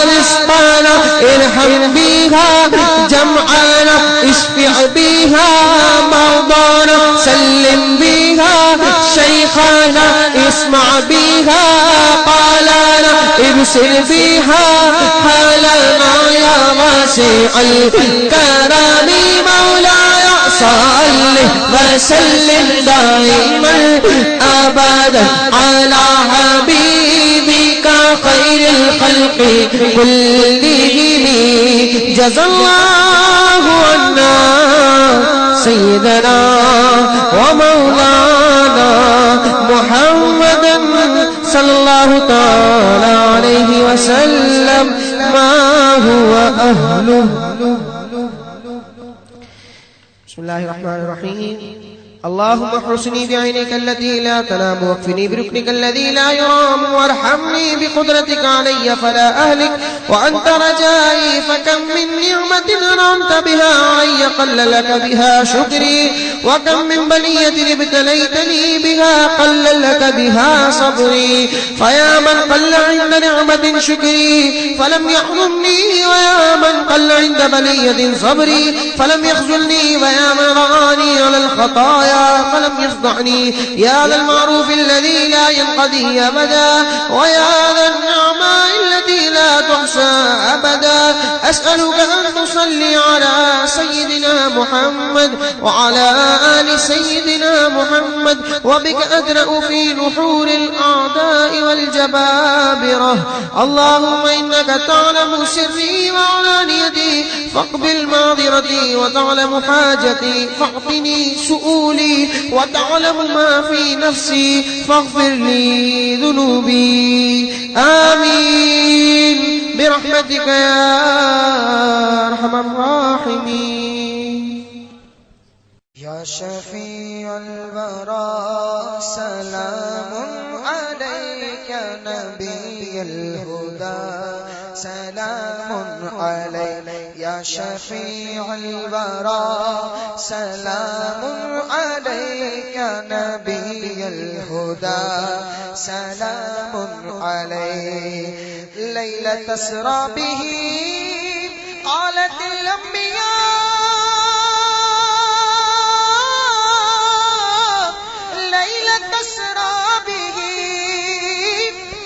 رزقنا ارحم بها جمعنا اشفع بها مرضانا سلم بها شيخ شيخنا اسمع بها قال لا ابصر بها حالنا يا واسع الكرم مولاي صل وسلم دائما ابدا على حبيبك خير الخلق كلهم جزا الله عنا سيدنا ومولانا محمدا صلى الله تعالى عليه وسلم ما هو أهله. بسم الله الرحمن الرحيم. اللهم احرسني بعينك التي لا تنام واكفني بركنك الذي لا يرام وارحمني بقدرتك علي فلا أهلك وأنت رجائي فكم من نعمة أنعمت بها علي قل لك بها شكري وكم من بلية ابتليتني بها قل لك بها صبري فيا من قل عند نعمة شكري فلم يحرمني ويا من قل عند بلية صبري فلم يخذلني ويا من رآني على الخطايا فلم يصدعني يا ذا المعروف الذي لا ينقضي أبدا ويا ذا النعماء التي لا تحصى أبدا أسألك أن تصلي على سيدنا محمد وعلى آل سيدنا محمد وبك أدرأ في نحور الأعداء والجبابرة. اللهم إنك تعلم سري وعلانيتي فاقبل معذرتي وتعلم حاجتي فاعطني سؤولي وتعلم ما في نفسي فاغفر لي ذنوبي آمين برحمتك يا أرحم الراحمين. يا شفيع الورى سلام عليك نبي الهدى سلام عليك يا شفيع الورى سلام عليك نبي الهدى سلام عليك ليلة تسرى به قالت الأنبياء ليلة تسرى به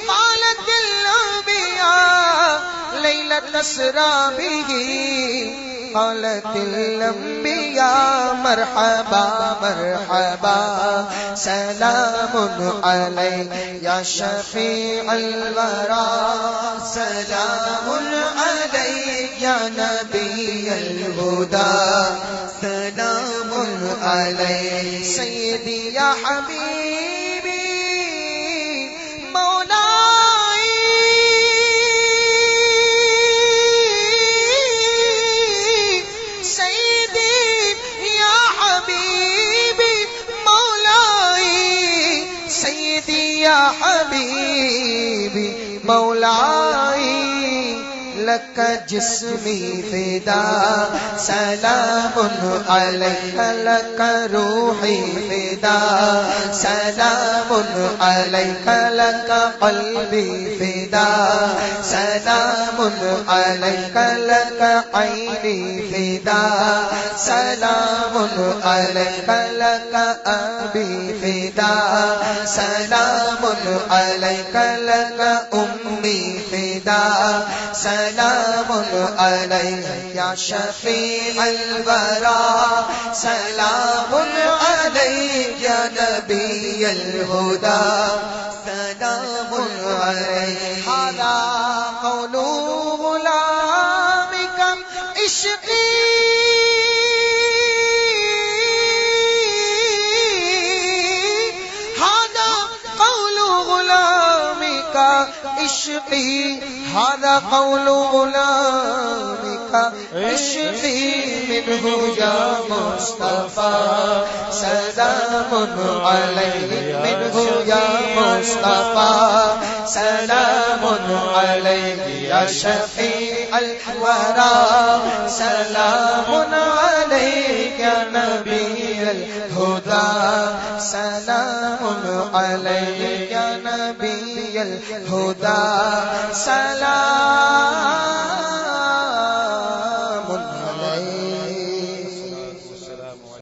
قالت الأنبياء ليلة تسرى به قالت الأنبياء مرحبا مرحبا سلام عليك يا شفيع الورى سلام عليك يا نبي الهدى سلام عليك سيدي يا حبيبي مولاي يا حبيبي مولاي لك جسمي فدا سلام عليك لك روحي فدا سلام عليك لك قلبي فدا سلام عليك لك عيني فدا سلام عليك لك أبي فدا سلام عليك لك أمي فدا سلام عليك يا شفيع الورى سلام عليك يا نبي الهدى سلام عليك هذا قول غلامك عشقي هذا قول غلامك عشقي هذا قول غلامك عشقي منه يا مصطفى سلام عليك منه يا مصطفى سلام عليك يا شفيع الورى سلام عليك يا نبي الهدى سلام عليك يا نبي الهدى سلام